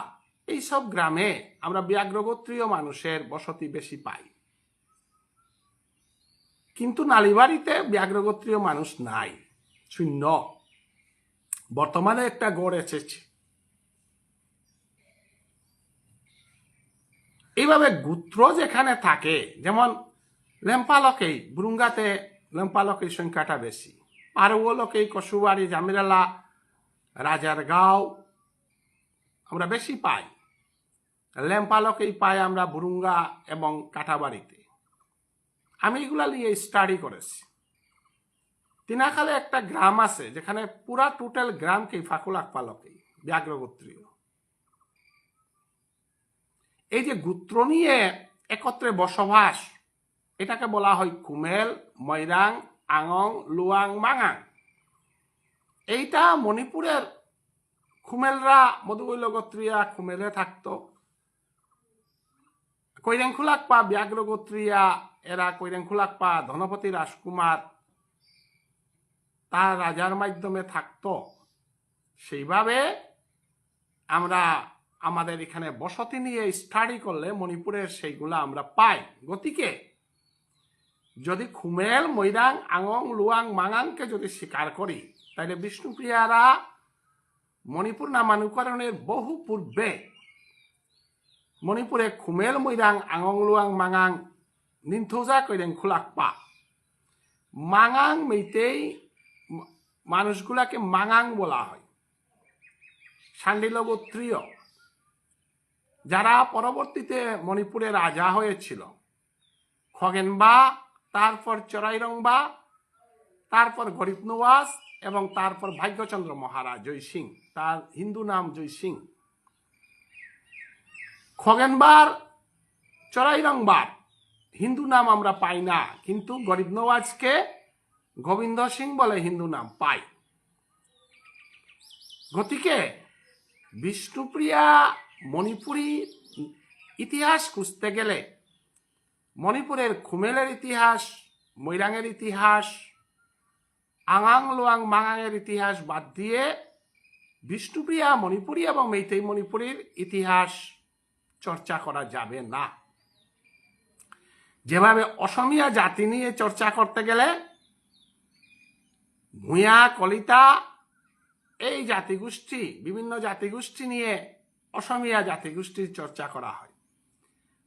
এইসব গ্রামে আমরা ব্যাঘ্রগোত্রীয় মানুষের বসতি বেশি পাই। কিন্তু নালিবাড়িতে ব্যাঘ্রগোত্রীয় মানুষ নাই, শূন্য। বর্তমানে একটা গড় এসেছে। এইভাবে গোত্র যেখানে থাকে, যেমন লেম্পালকেই, ভুরুঙ্গাতে লেম্পালকের সংখ্যাটা বেশি। পারুলকেই, কসুবাড়ি, জামিরালা, রাজারগাঁও আমরা বেশি পাই। লেম্পালকেই পাই আমরা ভুরুঙ্গা এবং কাটাবাড়িতে। আমি এগুলা নিয়ে স্টাডি করেছি। তিনাখালে একটা গ্রাম আছে যেখানে পুরা টোটাল গ্রামকেই ফাকুলাক পালকেই ব্যাঘ্রগোত্রীয়। এই যে গোত্র নিয়ে একত্রে বসবাস, এটাকে বলা হয় কুমেল, ময়রাং, আঙং, লুয়াং, মাঙাং। এইটা মণিপুরের খুমেলরা, মধুবৈল গোত্রীয়া খুমেলে থাকতো। কৈরেংখুলাকপা ব্যাঘ্রগোত্রীয়া, এরা কৈরেংখুলাকপা ধনপতি রাজকুমার তার রাজার মাধ্যমে থাকতো। সেইভাবে আমরা আমাদের এখানে বসতি নিয়ে স্টাডি করলে মণিপুরের সেইগুলো আমরা পাই। গতিকে যদি খুমেল, মৈরাং, আঙং, লুয়াং, মাঙাংকে যদি স্বীকার করি, তাহলে বিষ্ণুপ্রিয়ারা মণিপুর নামানুকরণের বহু পূর্বে মণিপুরে খুমেল, মৈরাং, আঙং, লুয়াং, মাঙাং নিন্থোজা কইরেন খুলাকপা। মাঙাং মেইতেই মানুষগুলাকে মাঙাং বলা হয়, শান্ডিল গোত্রীয়, যারা পরবর্তীতে মণিপুরে রাজা হয়েছিল। খগেনবা, তারপর চরাইরংবা, তারপর গরিব নওয়াজ এবং তারপর ভাগ্যচন্দ্র মহারাজ জয় সিং, তার হিন্দু নাম জয় সিং। খগেনবার, চরাইরংবার হিন্দু নাম আমরা পাই না, কিন্তু গরিব নওয়াজকে গোবিন্দ সিং বলে হিন্দু নাম পাই। গতিকে বিষ্ণুপ্রিয়া মণিপুরী ইতিহাস খুঁজতে গেলে মণিপুরের খুমেলের ইতিহাস, মৈরাংয়ের ইতিহাস, আঙাং, লুয়াং, মাঙাংয়ের ইতিহাস বাদ দিয়ে বিষ্ণুপ্রিয়া মণিপুরী এবং মেইতেই মণিপুরীর ইতিহাস চর্চা করা যাবে না। যেভাবে অসমিয়া জাতি নিয়ে চর্চা করতে গেলে ভূঁইয়া, কলিতা, এই জাতিগোষ্ঠী, বিভিন্ন জাতিগোষ্ঠী নিয়ে অসমিয়া জাতিগোষ্ঠীর চর্চা করা হয়।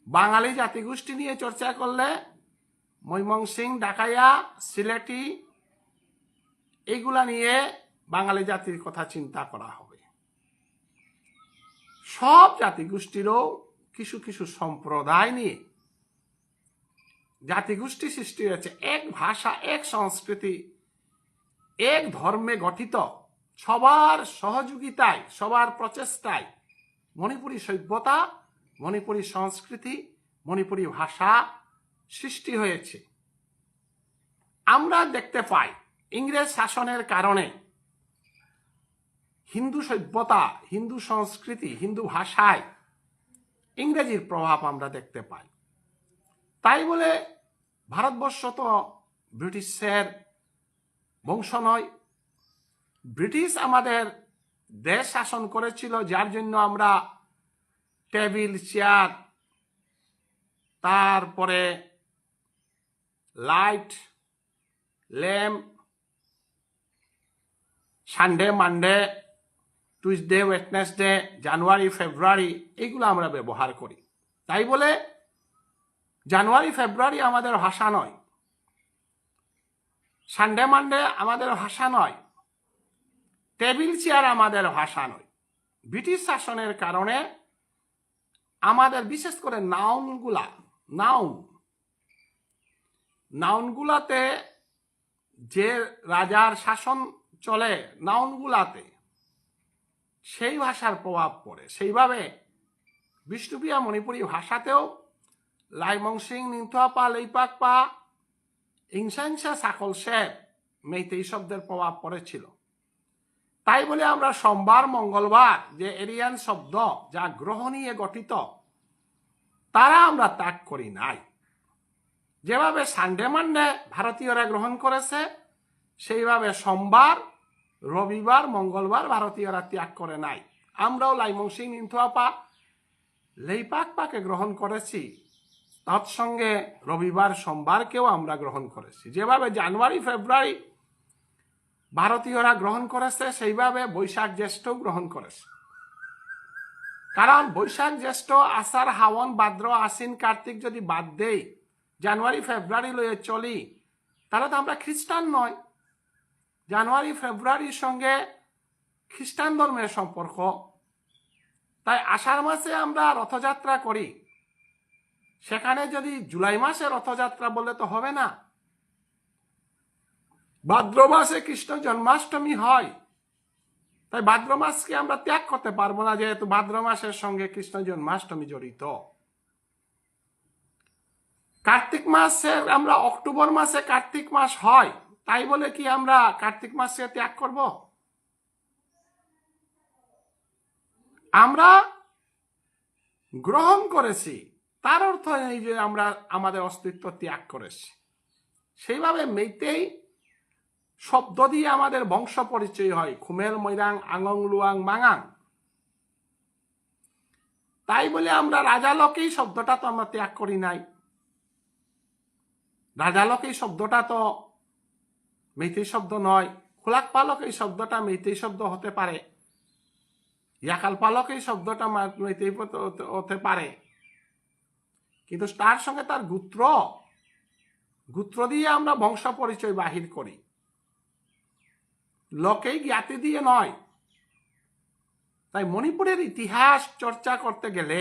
বাঙালি জাতিগোষ্ঠী নিয়ে চর্চা করলে ময়মনসিং, ডাকাইয়া, সিলেটি, এইগুলা নিয়ে বাঙালি জাতির কথা চিন্তা করা হবে। সব জাতিগোষ্ঠীরও কিছু কিছু সম্প্রদায় নিয়ে জাতিগোষ্ঠী সৃষ্টি হয়েছে। এক ভাষা, এক সংস্কৃতি, এক ধর্মে গঠিত, সবার সহযোগিতায়, সবার প্রচেষ্টায় মণিপুরী সভ্যতা, মণিপুরী সংস্কৃতি, মণিপুরী ভাষা সৃষ্টি হয়েছে। আমরা দেখতে পাই ইংরেজ শাসনের কারণে হিন্দু সভ্যতা, হিন্দু সংস্কৃতি, হিন্দু ভাষায় ইংরেজির প্রভাব আমরা দেখতে পাই। তাই বলে ভারতবর্ষ তো ব্রিটিশের বংশ নয়। ব্রিটিশ আমাদের দেশ শাসন করেছিল, যার জন্য আমরা টেবিল, চেয়ার, তারপরে light, lamp, Sunday, Monday, Tuesday, Wednesday, January, February এগুলো আমরা ব্যবহার করি। তাই বলে জানুয়ারি, ফেব্রুয়ারি আমাদের ভাষা নয়, সানডে, মানডে আমাদের ভাষা নয়, টেবিল চেয়ার আমাদের ভাষা নয়। ব্রিটিশ শাসনের কারণে আমাদের বিশেষ করে নাউনগুলাতে যে রাজার শাসন চলে, নাউনগুলাতে সেই ভাষার প্রভাব পড়ে। সেইভাবে বিষ্ণুপ্রিয়া মণিপুরী ভাষাতেও লাইমংসিং, নিংথুয়াপা, লেইপাকপা, ইংসাংসা, সাকলসের মেইতেই শব্দের প্রভাব পড়েছিল। তাই বলে আমরা সোমবার, মঙ্গলবার যে এরিয়ান শব্দ যা গ্রহ নিয়ে গঠিত, তারা আমরা ত্যাগ করি নাই। যেভাবে সানডে, মানডে ভারতীয়রা গ্রহণ করেছে, সেইভাবে সোমবার, রবিবার, মঙ্গলবার ভারতীয়রা ত্যাগ করে নাই। আমরাও লাইমংসিং, নিংথুয়াপা, লেইপাকপাকে গ্রহণ করেছি, তৎসঙ্গে রবিবার, সোমবারকেও আমরা গ্রহণ করেছি। যেভাবে জানুয়ারি, ফেব্রুয়ারি ভারতীয়রা গ্রহণ করেছে, সেইভাবে বৈশাখ, জ্যৈষ্ঠও গ্রহণ করেছে। কারণ বৈশাখ, জ্যৈষ্ঠ, আষাঢ়, হাওন, ভাদ্র, আশ্বিন, কার্তিক যদি বাদ দেই, জানুয়ারি, ফেব্রুয়ারি লয়ে চলি, তাহলে তো আমরা খ্রিস্টান নয়। জানুয়ারি, ফেব্রুয়ারির সঙ্গে খ্রিস্টান ধর্মের সম্পর্ক। তাই আষাঢ় মাসে আমরা রথযাত্রা করি, সেখানে যদি জুলাই মাসে রথযাত্রা বললে তো হবে না। ভাদ্র মাসে কৃষ্ণ জন্মাষ্টমী হয়, তাই ভাদ্র মাসকে আমরা ত্যাগ করতে পারবো না, যেহেতু ভাদ্র মাসের সঙ্গে কৃষ্ণ জন্মাষ্টমী জড়িত। কার্তিক মাসে আমরা অক্টোবর মাসে কার্তিক মাস হয়, তাই বলে কি আমরা কার্তিক মাসকে ত্যাগ করব? আমরা গ্রহণ করেছি, তার অর্থ এই যে আমরা আমাদের অস্তিত্ব ত্যাগ করেছি। সেইভাবে মেইতেই শব্দ দিয়ে আমাদের বংশ পরিচয় হয়, খুমেল, মৈরাং, আঙং, লুয়াং, মাঙাং। তাই বলে আমরা রাজালকেই শব্দটা তো আমরা ত্যাগ করি নাই। রাজালক এই শব্দটা তো মেইতেই শব্দ নয়। খোলাক পালক এই শব্দটা মেইতেই শব্দ হতে পারে, ইয়াকাল পালক এই শব্দটা মেইতেই হতে পারে, কিন্তু তার সঙ্গে তার গোত্র দিয়ে আমরা বংশ পরিচয় বাহির করি, লোকেই জ্ঞাতি দিয়ে নয়। তাই মণিপুরের ইতিহাস চর্চা করতে গেলে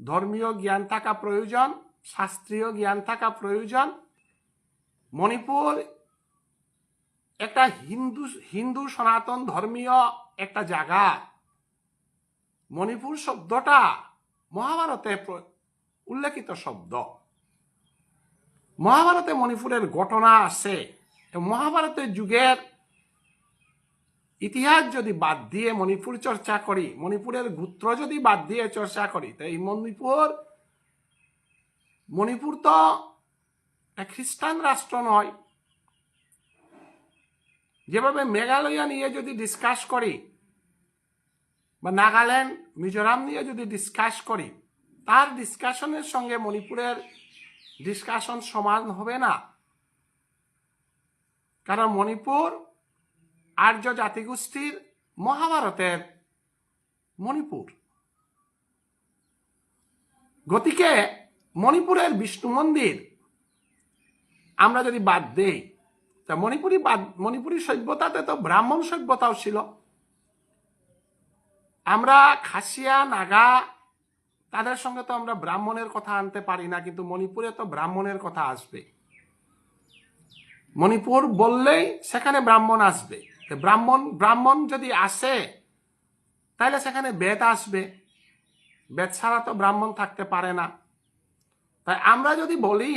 ধর্মীয় জ্ঞান থাকা প্রয়োজন, শাস্ত্রীয় জ্ঞান থাকা প্রয়োজন। মণিপুর একটা হিন্দু সনাতন ধর্মীয় একটা জায়গা। মণিপুর শব্দটা মহাভারতে উল্লেখিত শব্দ। মহাভারতে মণিপুরের ঘটনা আছে। মহাভারতের যুগের ইতিহাস যদি বাদ দিয়ে মণিপুর চর্চা করি, মণিপুরের গোত্র যদি বাদ দিয়ে চর্চা করি, তাই মণিপুর তো খ্রিস্টান রাষ্ট্র নয়। যেভাবে মেঘালয় নিয়ে যদি ডিসকাস করি, বা নাগাল্যান্ড, মিজোরাম নিয়ে যদি ডিসকাস করি, তার ডিসকাশনের সঙ্গে মণিপুরের ডিসকাশন সমান হবে না। কারণ মণিপুর আর্য জাতিগোষ্ঠীর মহাভারতের মণিপুর। গতিকে মণিপুরের বিষ্ণু মন্দির আমরা যদি বাদ দেই, তা মণিপুরি সভ্যতাতে তো ব্রাহ্মণ সভ্যতাও ছিল। আমরা খাসিয়া, নাগা, তাদের সঙ্গে তো আমরা ব্রাহ্মণের কথা আনতে পারি না, কিন্তু মণিপুরে তো ব্রাহ্মণের কথা আসবে। মণিপুর বললেই সেখানে ব্রাহ্মণ আসবে। ব্রাহ্মণ যদি আসে, তাহলে সেখানে বেদ আসবে। বেদ ছাড়া তো ব্রাহ্মণ থাকতে পারে না। তাই আমরা যদি বলি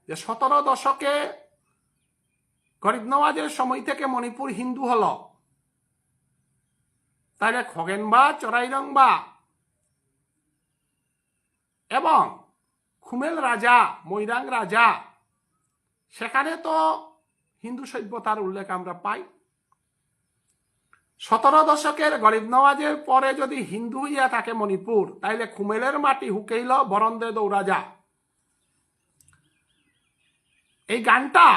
যে 17 দশকে গরিব নওয়াজের সময় থেকে মণিপুর হিন্দু হলো, তাহলে খগেনবা, চরাইরংবা এবং খুমেল রাজা, মৈরাং রাজা, সেখানে তো হিন্দু সভ্যতার উল্লেখ আমরা পাই। 17 দশকের গরিব নওয়াজের পরে যদি হিন্দু হইয়া থাকে মণিপুর, তাইলে খুমেলের মাটি হুকেইল বরন্দে দৌড়া যা। এই গানটা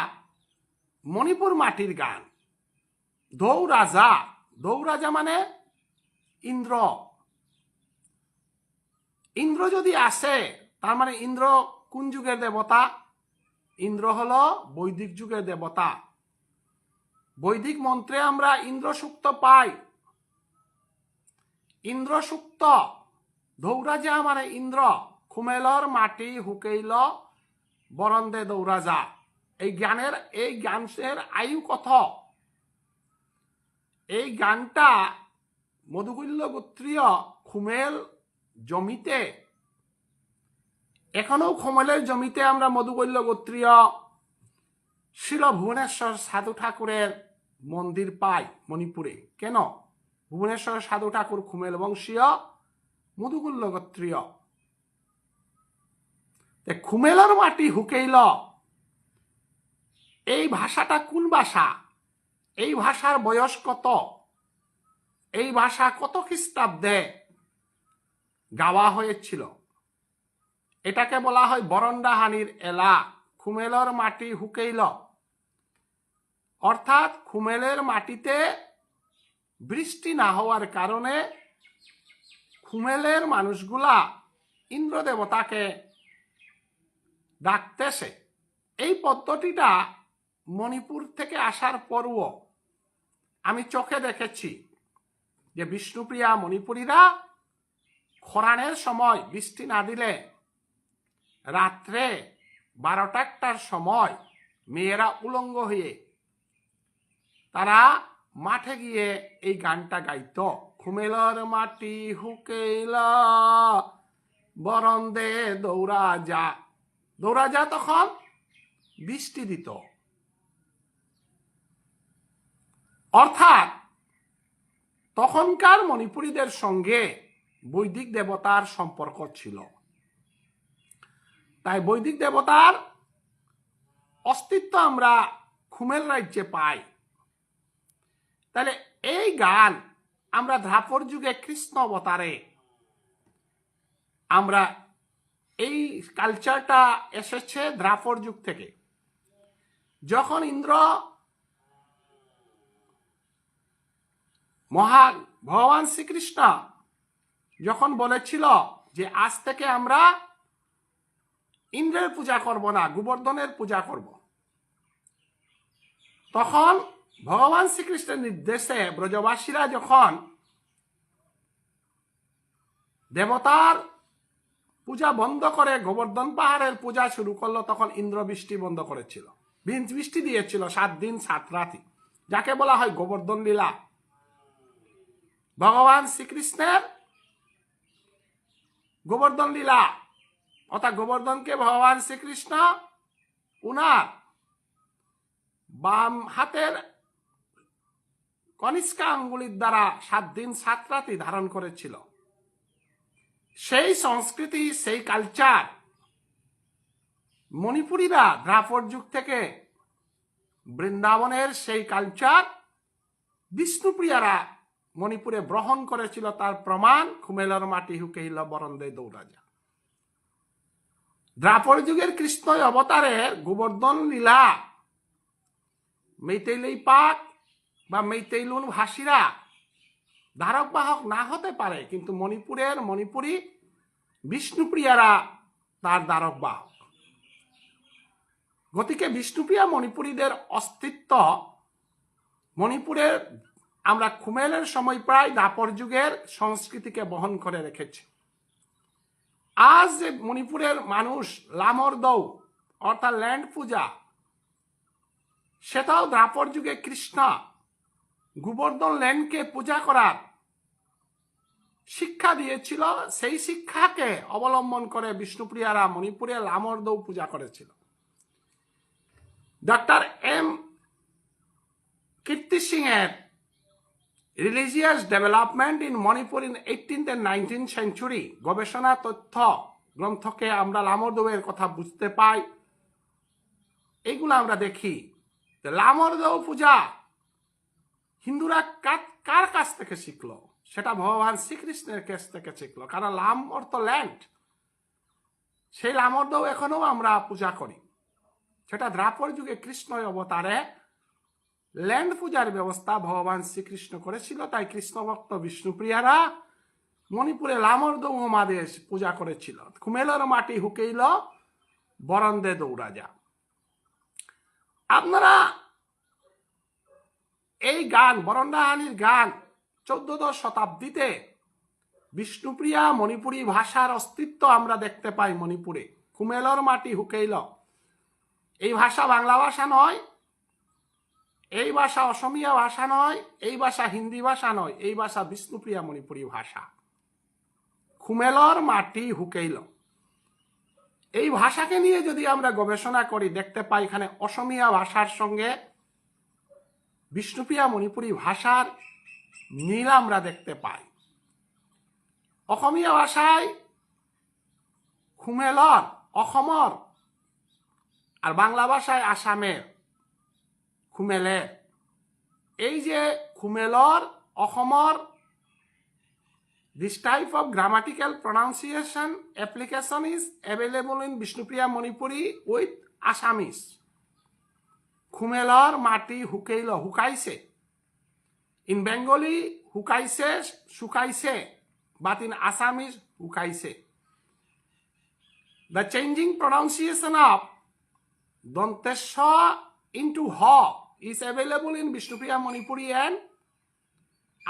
মণিপুর মাটির গান। দৌরাজা, দৌরাজা মানে ইন্দ্র। ইন্দ্র যদি আসে, তার মানে ইন্দ্র কোন যুগের দেবতা? ইন্দ্র হলো বৈদিক যুগের দেবতা। বৈদিক মন্ত্রে আমরা ইন্দ্র সূক্ত পাই। ইন্দ্র সূক্ত, দৌরাজা মানে ইন্দ্র। খুমেলর মাটি হুকেইল বরন্দে দৌরাজা। এই গানের আয়ু কত? এই গানটা মধুকৈল্য গোত্রীয় খুমেল জমিতে, এখনো খুমেলের জমিতে আমরা মধুকৈল্য গোত্রীয় শিল ভুবনেশ্বর সাধু ঠাকুরের মন্দির পাই মণিপুরে। কেন? ভুবনেশ্বর সাধু ঠাকুর খুমেল বংশীয়, মধুকৈল্য গোত্রীয়। খুমেলের মাটি হুকেইল, এই ভাষাটা কোন ভাষা? এই ভাষার বয়স কত? এই ভাষা কত খ্রিস্টাব্দে গাওয়া হয়েছিল? এটাকে বলা হয় বরন্ডাহানির এলা। খুমেলের মাটি হুকেইল, অর্থাৎ খুমেলের মাটিতে বৃষ্টি না হওয়ার কারণে খুমেলের মানুষগুলা ইন্দ্র দেবতাকে ডাকতেছে। এই পদ্ধতিটা মণিপুর থেকে আসার পরও আমি চোখে দেখেছি যে বিষ্ণুপ্রিয়া মণিপুরীরা খরানের সময় বৃষ্টি না দিলে রাত্রে 12টা-1টার সময় মেয়েরা উলঙ্গ হয়ে তারা মাঠে গিয়ে এই গানটা গাইত। খুমেলর মাটি হুকেইলা বরন্দে দৌরাজা। দৌরাজা তখন বৃষ্টি দিত। অর্থাৎ তখনকার মণিপুরীদের সঙ্গে বৈদিক দেবতার সম্পর্ক ছিল। তাই বৈদিক দেবতার অস্তিত্ব আমরা খুমেল রাজ্যে পাই। তাহলে এই গান আমরা দ্রাপর যুগে কৃষ্ণ অবতারে আমরা এই কালচারটা এসেছে দ্রাপর যুগ থেকে। যখন ইন্দ্র ভগবান শ্রীকৃষ্ণ যখন বলেছিল যে আজ থেকে আমরা ইন্দ্রের পূজা করব না, গোবর্ধনের পূজা করব, তখন ভগবান শ্রীকৃষ্ণের নির্দেশে ব্রজবাসীরা যখন দেবতার পূজা বন্ধ করে গোবর্ধন পাহাড়ের পূজা শুরু করলো, তখন ইন্দ্র বৃষ্টি বন্ধ করেছিল, বৃষ্টি দিয়েছিল 7 দিন 7 রাতি, যাকে বলা হয় গোবর্ধন লীলা। ভগবান শ্রীকৃষ্ণের গোবর্ধন লীলা, অর্থাৎ গোবর্ধনকে ভগবান শ্রীকৃষ্ণ উনার বাম হাতের কনিষ্কা আঙ্গুলির দ্বারা 7 দিন 7 রাতি ধারণ করেছিল। সেই সংস্কৃতি, সেই কালচার মণিপুরীরা দ্রাপর যুগ থেকে বৃন্দাবনের সেই কালচার বিষ্ণুপ্রিয়ারা মণিপুরে গ্রহণ করেছিল। তার প্রমাণ খুমেলের মাটি হুকেইল বরন্দে দৌরাজা। দ্রাপর যুগের কৃষ্ণ অবতারের গোবর্ধন লীলা মেইতেইলেই পাক বা মেইতেইলুন ভাষীরা ধারক বাহক না হতে পারে, কিন্তু মণিপুরী বিষ্ণুপ্রিয়ারা তার ধারক বাহক। গতিকে বিষ্ণুপ্রিয়া মণিপুরীদের অস্তিত্ব মণিপুরের আমরা খুমেলের সময় প্রায় দ্বাপর যুগের সংস্কৃতিকে বহন করে রেখেছি। আজ যে মণিপুরের মানুষ লামর দৌ অর্থাৎ ল্যান্ড পূজা, সেটাও দ্বাপর যুগে কৃষ্ণ গোবর্ধন ল্যান্ডকে পূজা করার শিক্ষা দিয়েছিল। সেই শিক্ষাকে অবলম্বন করে বিষ্ণুপ্রিয়ারা মণিপুরে লামর দৌ পূজা করেছিল। ডক্টর এম কীর্তি সিং এর religious development in Manipur in 18th and 19th century গবেষণা তথ্য গ্রন্থকে আমরা লামর দৌয়ের কথা বুঝতে পাই। এইগুলো আমরা দেখি লামর দৌ পূজা হিন্দুরা কার কাছ থেকে শিখলো? সেটা ভগবান শ্রীকৃষ্ণের কাছ থেকে শিখলো। কারণ লাম অর্থ ল্যান্ড, সেই লামর দৌ এখনো আমরা পূজা করি। সেটা দ্রাপর যুগে কৃষ্ণ অবতারে ল্যান্ড পূজার ব্যবস্থা ভগবান শ্রীকৃষ্ণ করেছিল, তাই কৃষ্ণভক্ত বিষ্ণুপ্রিয়ারা মণিপুরে লামরদৌ মহাদেশ পূজা করেছিল। কুমেলর মাটি হুকেইল বরন্দে দৌড়া যা। আপনারা এই গান, বরন্দাহানির গান 14শ শতাব্দীতে বিষ্ণুপ্রিয়া মণিপুরী ভাষার অস্তিত্ব আমরা দেখতে পাই মণিপুরে। কুমেলর মাটি হুকেইল, এই ভাষা বাংলা ভাষা নয়, এই ভাষা অসমীয়া ভাষা নয়, এই ভাষা হিন্দি ভাষা নয়, এই ভাষা বিষ্ণুপ্রিয়া মণিপুরী ভাষা। কুমেলর মাটি হুকেইল, এই ভাষাকে নিয়ে যদি আমরা গবেষণা করি দেখতে পাই এখানে অসমীয়া ভাষার সঙ্গে বিষ্ণুপ্রিয়া মণিপুরী ভাষার মিল আমরা দেখতে পাই। অসমীয়া ভাষায় কুমেলর অসমৰ, আর বাংলা ভাষায় আসামের কুমেলের। এই যে কুমেলর অসমৰ, this type of grammatical pronunciation application is available in Bishnupriya Manipuri with Assamese. কুমেলর মাটি হুকেইল, হুকাইছে। In Bengali, হুকাইছে, শুকাইছে, but in Assamese, হুকাইছে. The changing pronunciation of Dantesha into Ha is available in Bishnupriya Manipuri and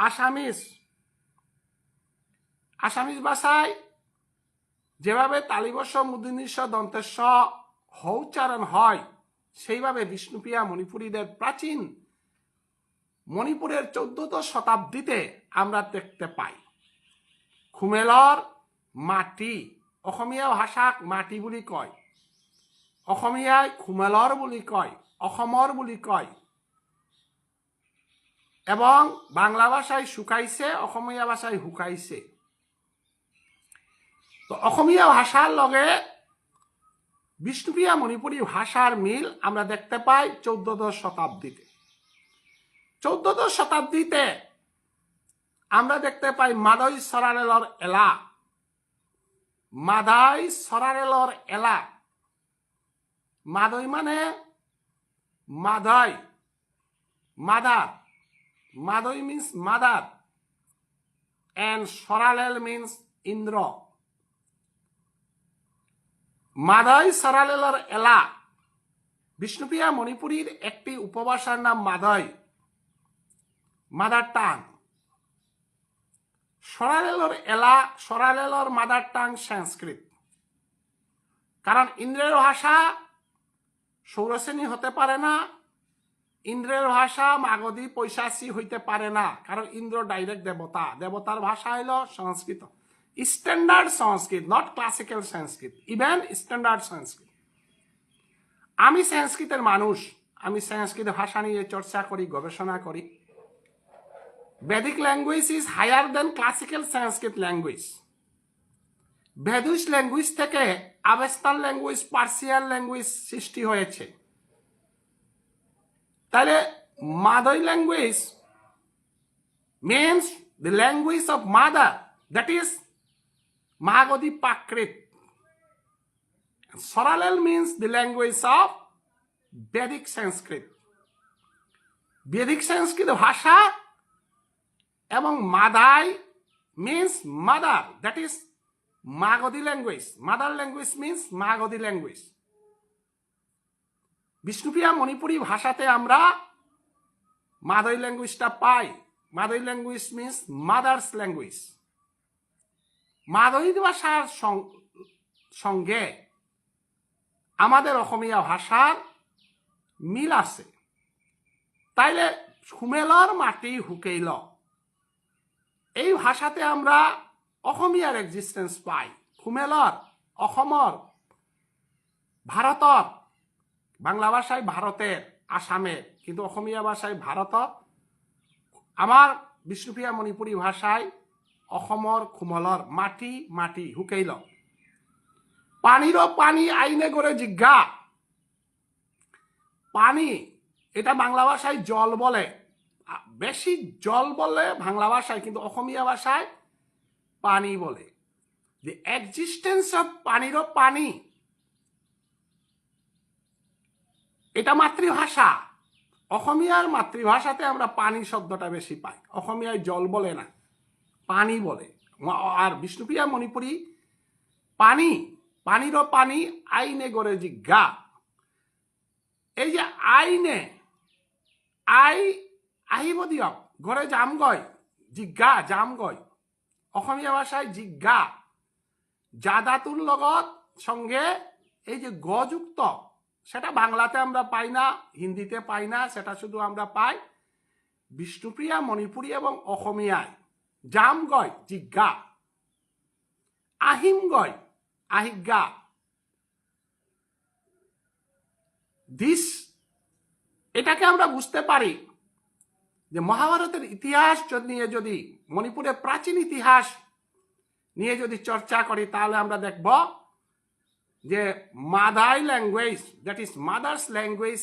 Assamese. Assamese ভাষায় যেভাবে তালিবস্য মূর্ধন্যস্ব দন্তেস্ব হ উচ্চারণ হয়, সেইভাবে বিষ্ণুপ্রিয়া মণিপুরীদের প্রাচীন মণিপুরের 14শ শতাব্দীতে আমরা দেখতে পাই। কুমেলর মাটি, অসমীয়া ভাষাক মাটি বুলি কয়, অসমীয়ায় কুমেলর বুলি কয়, অসমৰ বুলি কয়, এবং বাংলা ভাষায় শুকাইছে, অসমীয়া ভাষায় হুকাইছে। তো অসমীয়া ভাষার লগে বিষ্ণুপ্রিয়া মণিপুরী ভাষার মিল আমরা দেখতে পাই 14শ শতাব্দীতে। 14শ শতাব্দীতে আমরা দেখতে পাই মাদৈ সরারেলর এলা, মাদাই সরারেলর এলা। মাদৈ মানে মাদাই, মাদার, মাদৈ মিন্স মাদার, and সরালেল মিন্স ইন্দ্র। মাদাই সরালেলর এলা, বিষ্ণুপ্রিয়া মণিপুরীর একটি উপভাষার নাম মাদাই, মাদার টাং। সরালেলর এলা, সরালেলর মাদার টাং সংস্কৃত। কারণ ইন্দ্রের ভাষা সৌরসেনী হতে পারে না, ইন্দ্রের ভাষা মাগধী পৈশাচী হইতে পারে না, কারণ ইন্দ্র ডাইরেক্ট দেবতা, দেবতার ভাষা হইল সংস্কৃত, স্ট্যান্ডার্ড সংস্কৃত, নট ক্লাসিক্যাল সংস্কৃত, ইভেন স্ট্যান্ডার্ড সংস্কৃত। আমি সংস্কৃতের মানুষ, আমি সংস্কৃত ভাষা নিয়ে চর্চা করি, গবেষণা করি। Vedic language is higher than classical Sanskrit language. Vedic language থেকে আবেস্তান ল্যাঙ্গুয়েজ, পার্সিয়ান ল্যাঙ্গুয়েজ সৃষ্টি হয়েছে। তাহলে Madai language means the language of mother, that is Magadhi Prakrit. Soralel means the language of Vedic Sanskrit. Vedic Sanskrit ভাষা এবং Madai means mother, that is Magadhi language. Mother language means Magadhi language. Bishnupriya Manipuri ভাষাতে আমরা মাদাই ল্যাঙ্গুয়েজটা পাই। মাদাই ল্যাঙ্গুয়েজ মিন্স মাদার্স ল্যাঙ্গুয়েজ। মাদাই ভাষার সঙ্গে আমাদের অসমীয়া ভাষার মিল আছে। তাইলে কুমেলর মাটি হুকেইল, এই ভাষাতে আমরা অসমীয়ার এক্সিস্টেন্স পাই। কুমেলর অসমৰ, ভারতর, বাংলা ভাষায় ভারতের, আসামের, কিন্তু অসমীয়া ভাষায় ভারতত, আমার বিষ্ণুপ্রিয়া মণিপুরী ভাষায় অসমৰ কুমলৰ মাটি মাটি হুকেইল। পানিরও পানি আইনে করে জিজ্ঞা, পানি এটা বাংলা ভাষায় জল বলে, বেশি জল বলে বাংলা ভাষায়, কিন্তু অসমীয়া ভাষায় পানি বলে। দি এক্সিস্টেন্স অফ পানিরও পানি, এটা মাতৃভাষা। অসমীয়ার মাতৃভাষাতে আমরা পানি শব্দটা বেশি পাই, অসমীয়ায় জল বলে না, পানি বলে। আর বিষ্ণুপ্রিয়া মণিপুরী পানি, পানিরও পানি, আইনে গড়ে জিজ্ঞা। এই যে আইনে, আই আহিব দিয়ক, ঘরে যাম গয়, জিজ্ঞা যাম গয়, অসমীয়া ভাষায় জিজ্ঞা, জাদাতুর লগত সঙ্গে এই যে গযুক্ত, সেটা বাংলাতে আমরা পাই না, হিন্দিতে পাই না, সেটা শুধু আমরা পাই বিষ্ণুপ্রিয়া মণিপুরী এবং অসমীয়ায়। জাম গয় জিজ্ঞা, আহিম গয় আহিজ্ঞা। দিস, এটাকে আমরা বুঝতে পারি যে মহাভারতের ইতিহাস নিয়ে যদি, মণিপুরের প্রাচীন ইতিহাস নিয়ে যদি চর্চা করি, তাহলে আমরা দেখব যে mother language, that is mothers language,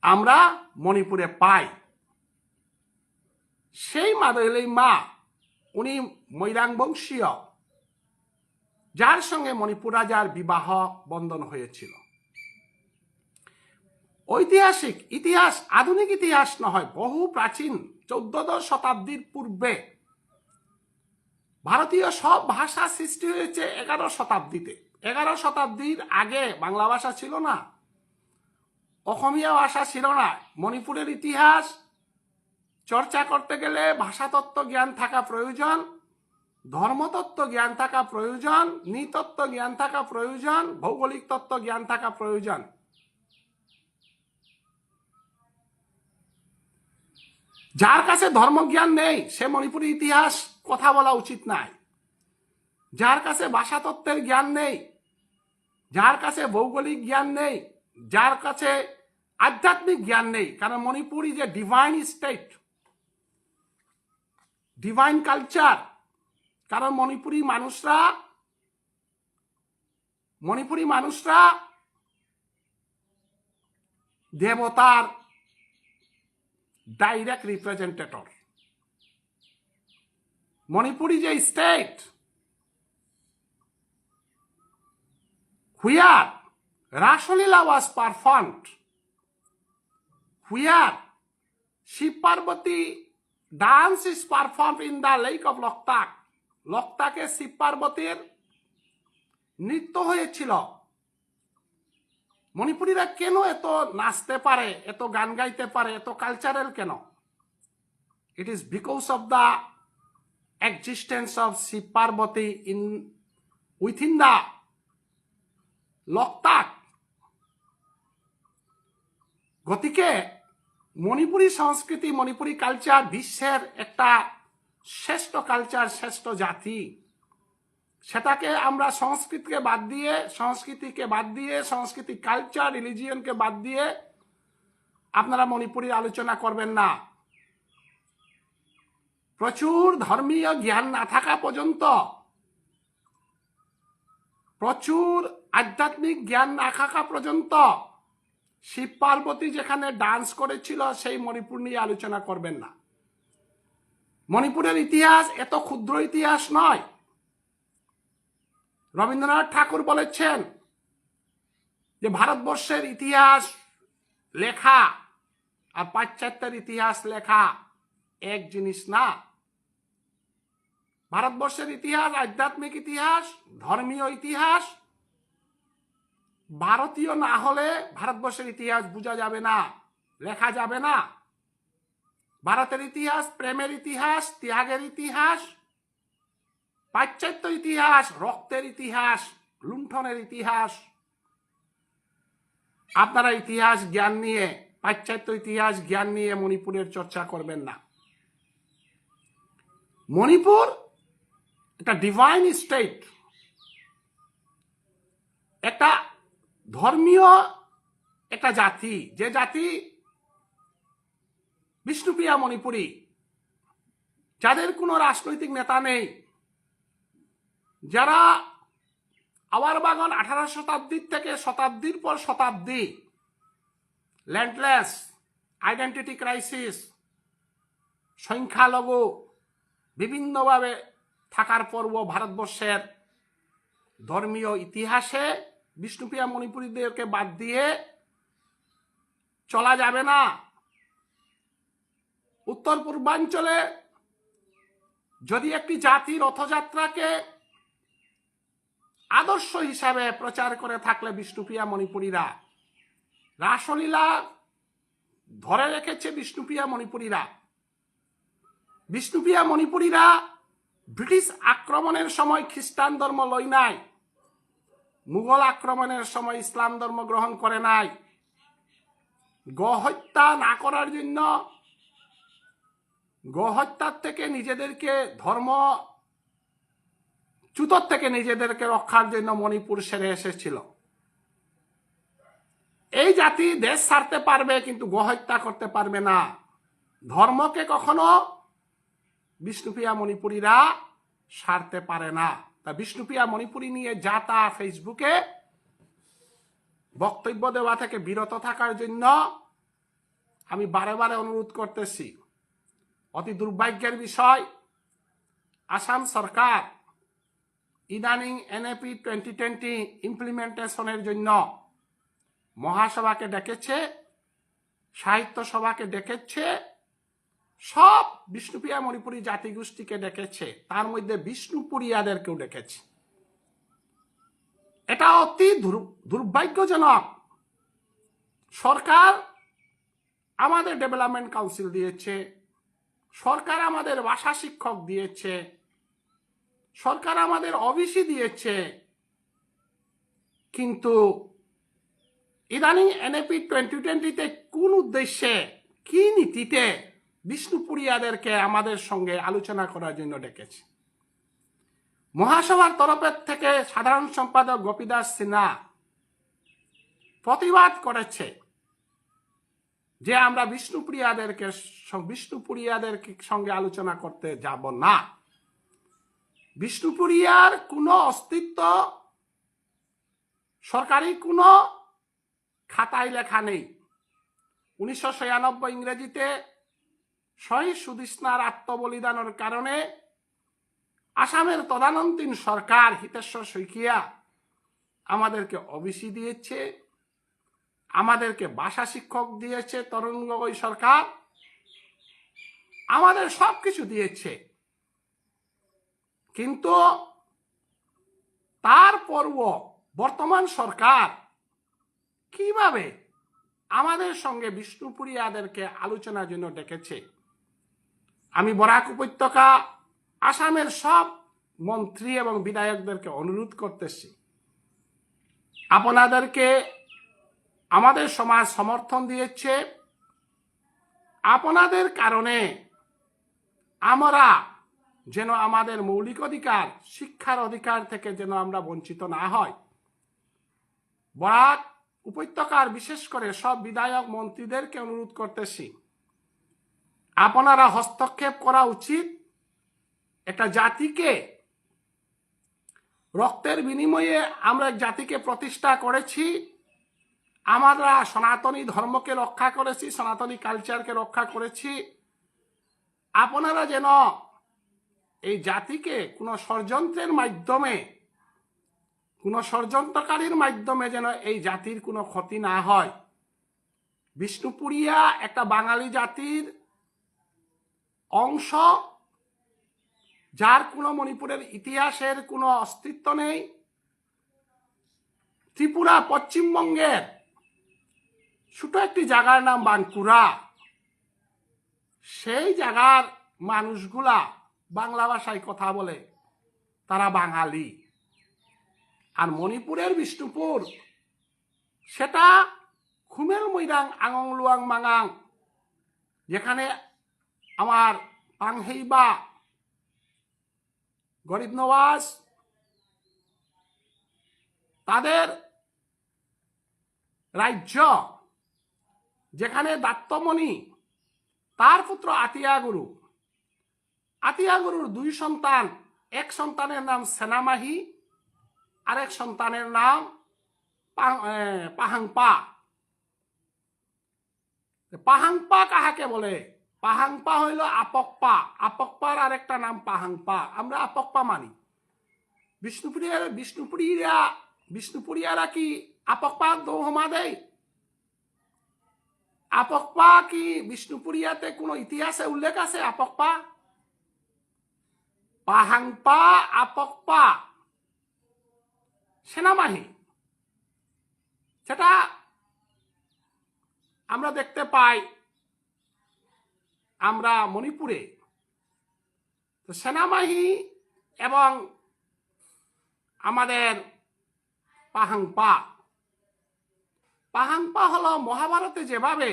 আমরা মণিপুরে পাই। সেই মাদারলি মা, উনি মৈরাং বংশীয়, যার সঙ্গে মণিপুর রাজার বিবাহ বন্ধন হয়েছিল। ঐতিহাসিক ইতিহাস, আধুনিক ইতিহাস নয়, বহু প্রাচীন 14দশ শতাব্দীর পূর্বে ভারতীয় সব ভাষা সৃষ্টি হয়েছে 11 শতাব্দীতে। 11 শতাব্দীর আগে বাংলা ভাষা ছিল না, অসমীয়া ভাষা ছিল না। মণিপুরের ইতিহাস চর্চা করতে গেলে ভাষাতত্ত্ব জ্ঞান থাকা প্রয়োজন, ধর্মতত্ত্ব জ্ঞান থাকা প্রয়োজন, নৃতত্ত্ব জ্ঞান থাকা প্রয়োজন, ভৌগোলিক তত্ত্ব জ্ঞান থাকা প্রয়োজন। যার কাছে ধর্মজ্ঞান নেই, সে মণিপুরী ইতিহাস কথা বলা উচিত নাই। যার কাছে ভাষাতত্ত্বের জ্ঞান নেই, যার কাছে ভৌগোলিক জ্ঞান নেই, যার কাছে আধ্যাত্মিক জ্ঞান নেই, কারণ Manipur is a divine state, divine culture. কারণ মণিপুরী মানুষরা দেবতার direct representator. Manipur is a state where Rasalila was performed, where Shiv Parvati dance is performed in the lake of Loktak. লকতাকে শিব পার্বতীর নৃত্য হয়েছিল। মণিপুরীরা কেন এত নাচতে পারে, এত গান গাইতে পারে, এত কালচারাল কেন? It is because of the existence of Shiva Parvati within the Loktak. গতিকে মণিপুরী সংস্কৃতি, মণিপুরী কালচার বিশ্বের একটা শ্রেষ্ঠ কালচার, শ্রেষ্ঠ জাতি। সেটাকে আমরা সংস্কৃতিকে বাদ দিয়ে সংস্কৃতি, কালচার, রিলিজিয়নকে বাদ দিয়ে আপনারা মণিপুরীর আলোচনা করবেন না। প্রচুর ধর্মীয় জ্ঞান না থাকা পর্যন্ত, প্রচুর আধ্যাত্মিক জ্ঞান না থাকা পর্যন্ত শিব পার্বতী যেখানে ডান্স করেছিল সেই মণিপুর নিয়ে আলোচনা করবেন না। মণিপুরের ইতিহাস এত ক্ষুদ্র ইতিহাস নয়। রবীন্দ্রনাথ ঠাকুর বলেছেন যে ভারতবর্ষের ইতিহাস লেখা আর পাশ্চাত্যের ইতিহাস লেখা এক জিনিস না। ভারতবর্ষের ইতিহাস আধ্যাত্মিক ইতিহাস, ধর্মীয় ইতিহাস। ভারতীয় না হলে ভারতবর্ষের ইতিহাস বোঝা যাবে না, লেখা যাবে না। ভারতের ইতিহাস প্রেমের ইতিহাস, ত্যাগের ইতিহাস। পাশ্চাত্য ইতিহাস রক্তের ইতিহাস, লুণ্ঠনের ইতিহাস। আপনারা ইতিহাস জ্ঞান নিয়ে, পাশ্চাত্য ইতিহাস জ্ঞান নিয়ে মণিপুরের চর্চা করবেন না। মণিপুর একটা ডিভাইন স্টেট, একটা ধর্মীয় একটা জাতি, যে জাতি বিষ্ণুপ্রিয়া মণিপুরী, যাদের কোনো রাজনৈতিক নেতা নেই, যারা আওয়ার বাগান 18 শতাব্দীর থেকে শতাব্দীর পর শতাব্দী ল্যান্ডলেস, আইডেন্টিটি ক্রাইসিস, সংখ্যালঘু বিভিন্নভাবে থাকার পরও ভারতবর্ষের ধর্মীয় ইতিহাসে বিষ্ণুপ্রিয়া মণিপুরীদেরকে বাদ দিয়ে চলা যাবে না। উত্তর পূর্বাঞ্চলে যদি একটি জাতি রথযাত্রাকে আদর্শ হিসাবে প্রচার করে থাকলে বিষ্ণুপ্রিয়া মণিপুরীরা, রাসলীলা ধরে রেখেছে বিষ্ণুপ্রিয়া মণিপুরীরা। বিষ্ণুপ্রিয়া মণিপুরীরা ব্রিটিশ আক্রমণের সময় খ্রিস্টান ধর্ম লয় নাই, মুঘল আক্রমণের সময় ইসলাম ধর্ম গ্রহণ করে নাই। গোহত্যা না করার জন্য, গোহত্যার থেকে নিজেদেরকে চ্যুতর থেকে নিজেদেরকে রক্ষার জন্য মণিপুর সেরে এসেছিল। এই জাতি দেশ ছাড়তে পারবে কিন্তু গোহত্যা করতে পারবে না। ধর্মকে কখনো বিষ্ণুপ্রিয়া মণিপুরীরা সারতে পারে না। তা বিষ্ণুপ্রিয়া মণিপুরী নিয়ে যা তা ফেসবুকে বক্তব্য দেওয়া থেকে বিরত থাকার জন্য আমি বারে বারে অনুরোধ করতেছি। অতি দুর্ভাগ্যের বিষয়, আসাম সরকার ইদানিং এনএপি 2020 ইমপ্লিমেন্টেশনের জন্য মহাসভাকে ডেকেছে, সাহিত্য সভাকে ডেকেছে, সব বিষ্ণুপ্রিয়া মণিপুরী জাতিগোষ্ঠীকে ডেকেছে, তার মধ্যে বিষ্ণুপুরিয়াদেরকেও ডেকেছে। এটা অতি দুর্ভাগ্যজনক। সরকার আমাদের ডেভেলপমেন্ট কাউন্সিল দিয়েছে, সরকার আমাদের ভাষা শিক্ষক দিয়েছে, সরকার আমাদের ওবিসি দিয়েছে, কিন্তু ইদানিং এনএপি 2020-তে কোন উদ্দেশ্যে, কি নীতিতে বিষ্ণুপুরিয়াদেরকে আমাদের সঙ্গে আলোচনা করার জন্য ডেকেছে? মহাসভার তরফের থেকে সাধারণ সম্পাদক গোপীদাস সিনহা প্রতিবাদ করেছে যে আমরা বিষ্ণুপুরিয়াদের সঙ্গে আলোচনা করতে যাব না। বিষ্ণুপুরিয়ার কোনো অস্তিত্ব সরকারি কোনো খাতায় লেখা নেই। 1996 ইংরেজিতে শহীদ সুদেষ্ণার আত্মবলিদানের কারণে আসামের তদানীন্তন সরকার হিতেশ্বর শইকীয়া আমাদেরকে ওবিসি দিয়েছে, আমাদেরকে ভাষা শিক্ষক দিয়েছে, তরুণ গগৈ সরকার আমাদের সবকিছু দিয়েছে। কিন্তু তারপরও বর্তমান সরকার কিভাবে আমাদের সঙ্গে বিষ্ণুপুরিয়াদেরকে আলোচনার জন্য ডেকেছে? আমি বরাক উপত্যকা আসামের সব মন্ত্রী এবং বিধায়কদেরকে অনুরোধ করতেছি, আপনাদেরকে আমাদের সমাজ সমর্থন দিয়েছে, আপনাদের কারণে আমরা যেন আমাদের মৌলিক অধিকার, শিক্ষার অধিকার থেকে যেন আমরা বঞ্চিত না হয়। বরাক উপত্যকার বিশেষ করে সব বিধায়ক মন্ত্রীদেরকে অনুরোধ করতেছি, আপনারা হস্তক্ষেপ করা উচিত। একটা জাতিকে, রক্তের বিনিময়ে আমরা এক জাতিকে প্রতিষ্ঠা করেছি, আমরা সনাতনী ধর্মকে রক্ষা করেছি, সনাতনী কালচারকে রক্ষা করেছি। আপনারা যেন এই জাতিকে কোনো ষড়যন্ত্রের মাধ্যমে, কোনো ষড়যন্ত্রকারীর মাধ্যমে যেন এই জাতির কোনো ক্ষতি না হয়। বিষ্ণুপুরিয়া একটা বাঙালি জাতির অংশ, যার কোনো মণিপুরের ইতিহাসের কোনো অস্তিত্ব নেই। ত্রিপুরা, পশ্চিমবঙ্গের ছোট একটি জায়গার নাম বানকুড়া, সেই জায়গার মানুষগুলা বাংলা ভাষায় কথা বলে, তারা বাঙালি। আর মণিপুরের বিষ্ণুপুর, সেটা খুমেল মৈরাং আঙং লুয়াং মাঙাং, যেখানে আমার পাংহেইবা, গরিব নওয়াজ, তাদের রাজ্য, যেখানে দাত্তমণি তার পুত্র আতিয়াগুরু, আতিয়াগুরুর দুই সন্তান, এক সন্তানের নাম সেনামাহি, আরেক সন্তানের নাম পাহাংপা। পাহাংপা কাহাকে বলে? পাহাংপা হইল আপকপা, আপকপার আরেকটা নাম পাহাংপা। আমরা আপকপা মানি। বিষ্ণুপুরিয়ারা কি আপকপা দোহমা দেয়? আপকপা কি বিষ্ণুপুরিয়াতে কোনো ইতিহাসে উল্লেখ আছে? আপকপা, পাহাংপা, আপকপা সেনাবাহিনী, সেটা আমরা দেখতে পাই আমরা মণিপুরে। সেনাবাহিনী এবং আমাদের পাহাংপা, পাহাংপা হলো মহাভারতে যেভাবে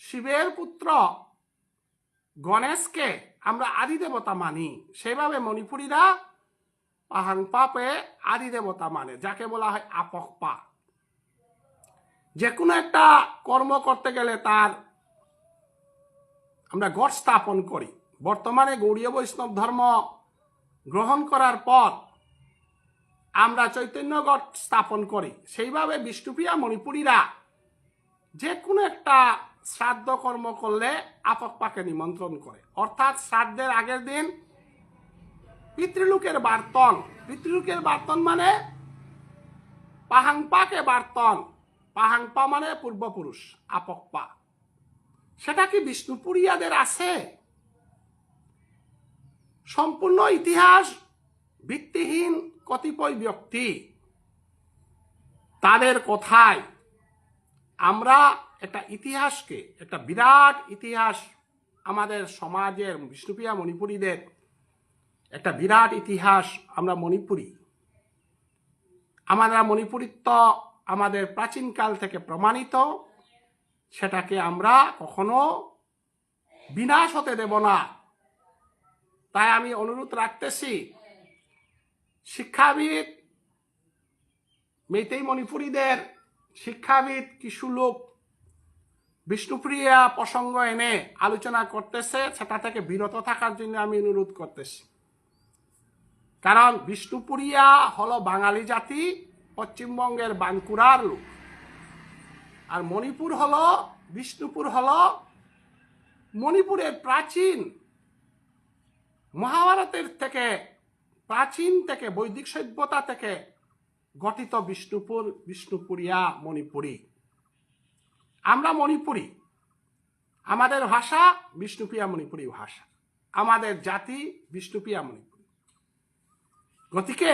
শিবের পুত্র গণেশকে আমরা আদি দেবতা মানি, সেভাবে মণিপুরীরা পাহাংপাপে আদি দেবতা মানে, যাকে বলা হয় আপকপা। যে কোনো একটা কর্ম করতে গেলে তার আমরা গড় স্থাপন করি। বর্তমানে গৌড়ীয় বৈষ্ণব ধর্ম গ্রহণ করার পর আমরা চৈতন্য গড় স্থাপন করি। সেইভাবে বিষ্ণুপ্রিয়া মণিপুরীরা যে কোনো একটা শ্রাদ্ধ কর্ম করলে আপকপাকে নিমন্ত্রণ করে, অর্থাৎ শ্রাদ্ধের আগের দিন পিতৃলোকের বার্তন, পিতৃলোকের বার্তন মানে পাহাংপাকে বার্তন, পাহাংপা মানে পূর্বপুরুষ, আপকপা। সেটা কি বিষ্ণুপুরিয়াদের আছে? সম্পূর্ণ ইতিহাস ভিত্তিহীন কতিপয় ব্যক্তি, তাদের কথায় আমরা একটা ইতিহাসকে, একটা বিরাট ইতিহাস আমাদের সমাজের বিষ্ণুপ্রিয়া মণিপুরীদের একটা বিরাট ইতিহাস, আমরা মণিপুরী, আমাদের মণিপুরিত্ব আমাদের প্রাচীনকাল থেকে প্রমাণিত, সেটাকে আমরা কখনো বিনাশ হতে দেব না। তাই আমি অনুরোধ রাখতেছি, শিক্ষাবিদ মেইতেই মণিপুরীদের শিক্ষাবিদ কিছু লোক বিষ্ণুপ্রিয়া প্রসঙ্গ এনে আলোচনা করতেছে, সেটা থেকে বিরত থাকার জন্য আমি অনুরোধ করতেছি। কারণ বিষ্ণুপুরিয়া হলো বাঙালি জাতি, পশ্চিমবঙ্গের বাঁকুড়ার লোক, আর মণিপুর হলো, বিষ্ণুপুর হলো মণিপুরের প্রাচীন মহাভারতের থেকে, প্রাচীন থেকে বৈদিক সভ্যতা থেকে গঠিত বিষ্ণুপুর, বিষ্ণুপুরিয়া মণিপুরী। আমরা মণিপুরী, আমাদের ভাষা বিষ্ণুপ্রিয়া মণিপুরী ভাষা, আমাদের জাতি বিষ্ণুপ্রিয়া মণিপুরী। গতিকে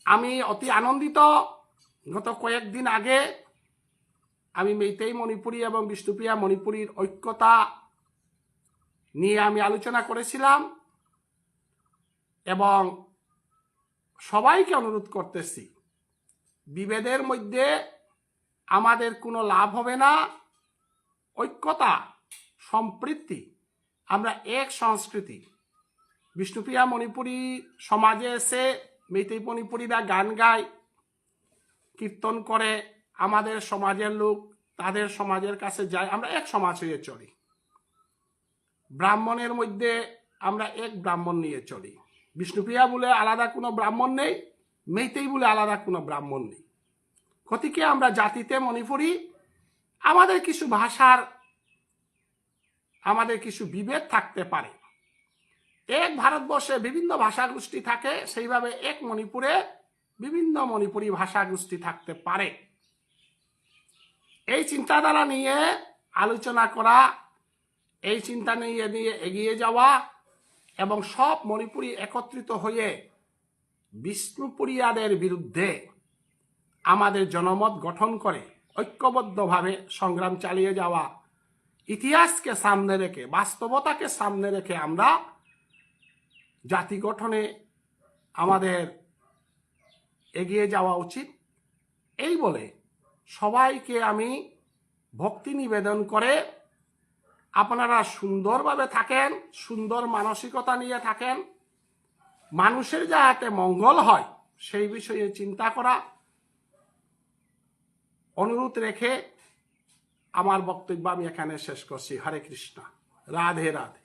আমি অতি আনন্দিত, গত কয়েকদিন আগে আমি মেইতেই মণিপুরী এবং বিষ্ণুপ্রিয়া মণিপুরীর ঐক্যতা নিয়ে আমি আলোচনা করেছিলাম, এবং সবাইকে অনুরোধ করতেছি, বিভেদের মধ্যে আমাদের কোনো লাভ হবে না, ঐক্যতা, সম্প্রীতি, আমরা এক সংস্কৃতি। বিষ্ণুপ্রিয়া মণিপুরী সমাজে এসে মেইতেই মণিপুরীরা গান গায়, কীর্তন করে, আমাদের সমাজের লোক তাদের সমাজের কাছে যায়, আমরা এক সমাজ হয়ে চলি। ব্রাহ্মণের মধ্যে আমরা এক ব্রাহ্মণ নিয়ে চলি। বিষ্ণুপ্রিয়া বলে আলাদা কোনো ব্রাহ্মণ নেই, মেইতেই বলে আলাদা কোনো ব্রাহ্মণ নেই। গতিকে আমরা জাতিতে মণিপুরী, আমাদের কিছু ভাষার, আমাদের কিছু বিভেদ থাকতে পারে। এক ভারতবর্ষে বিভিন্ন ভাষাগোষ্ঠী থাকে, সেইভাবে এক মণিপুরে বিভিন্ন মণিপুরী ভাষাগোষ্ঠী থাকতে পারে। এই চিন্তাধারা নিয়ে আলোচনা করা, এই চিন্তা নিয়ে এগিয়ে যাওয়া, এবং সব মণিপুরী একত্রিত হয়ে বিষ্ণুপুরিয়াদের বিরুদ্ধে আমাদের জনমত গঠন করে ঐক্যবদ্ধভাবে সংগ্রাম চালিয়ে যাওয়া, ইতিহাসকে সামনে রেখে, বাস্তবতাকে সামনে রেখে আমরা জাতি গঠনে আমাদের এগিয়ে যাওয়া উচিত। এই বলে সবাইকে আমি ভক্তি নিবেদন করে, আপনারা সুন্দরভাবে থাকেন, সুন্দর মানসিকতা নিয়ে থাকেন, মানুষের যাতে মঙ্গল হয় সেই বিষয়ে চিন্তা করা, অনুরোধ রেখে আমার বক্তব্য আমি এখানে শেষ করছি। হরে কৃষ্ণ, রাধে রাধে।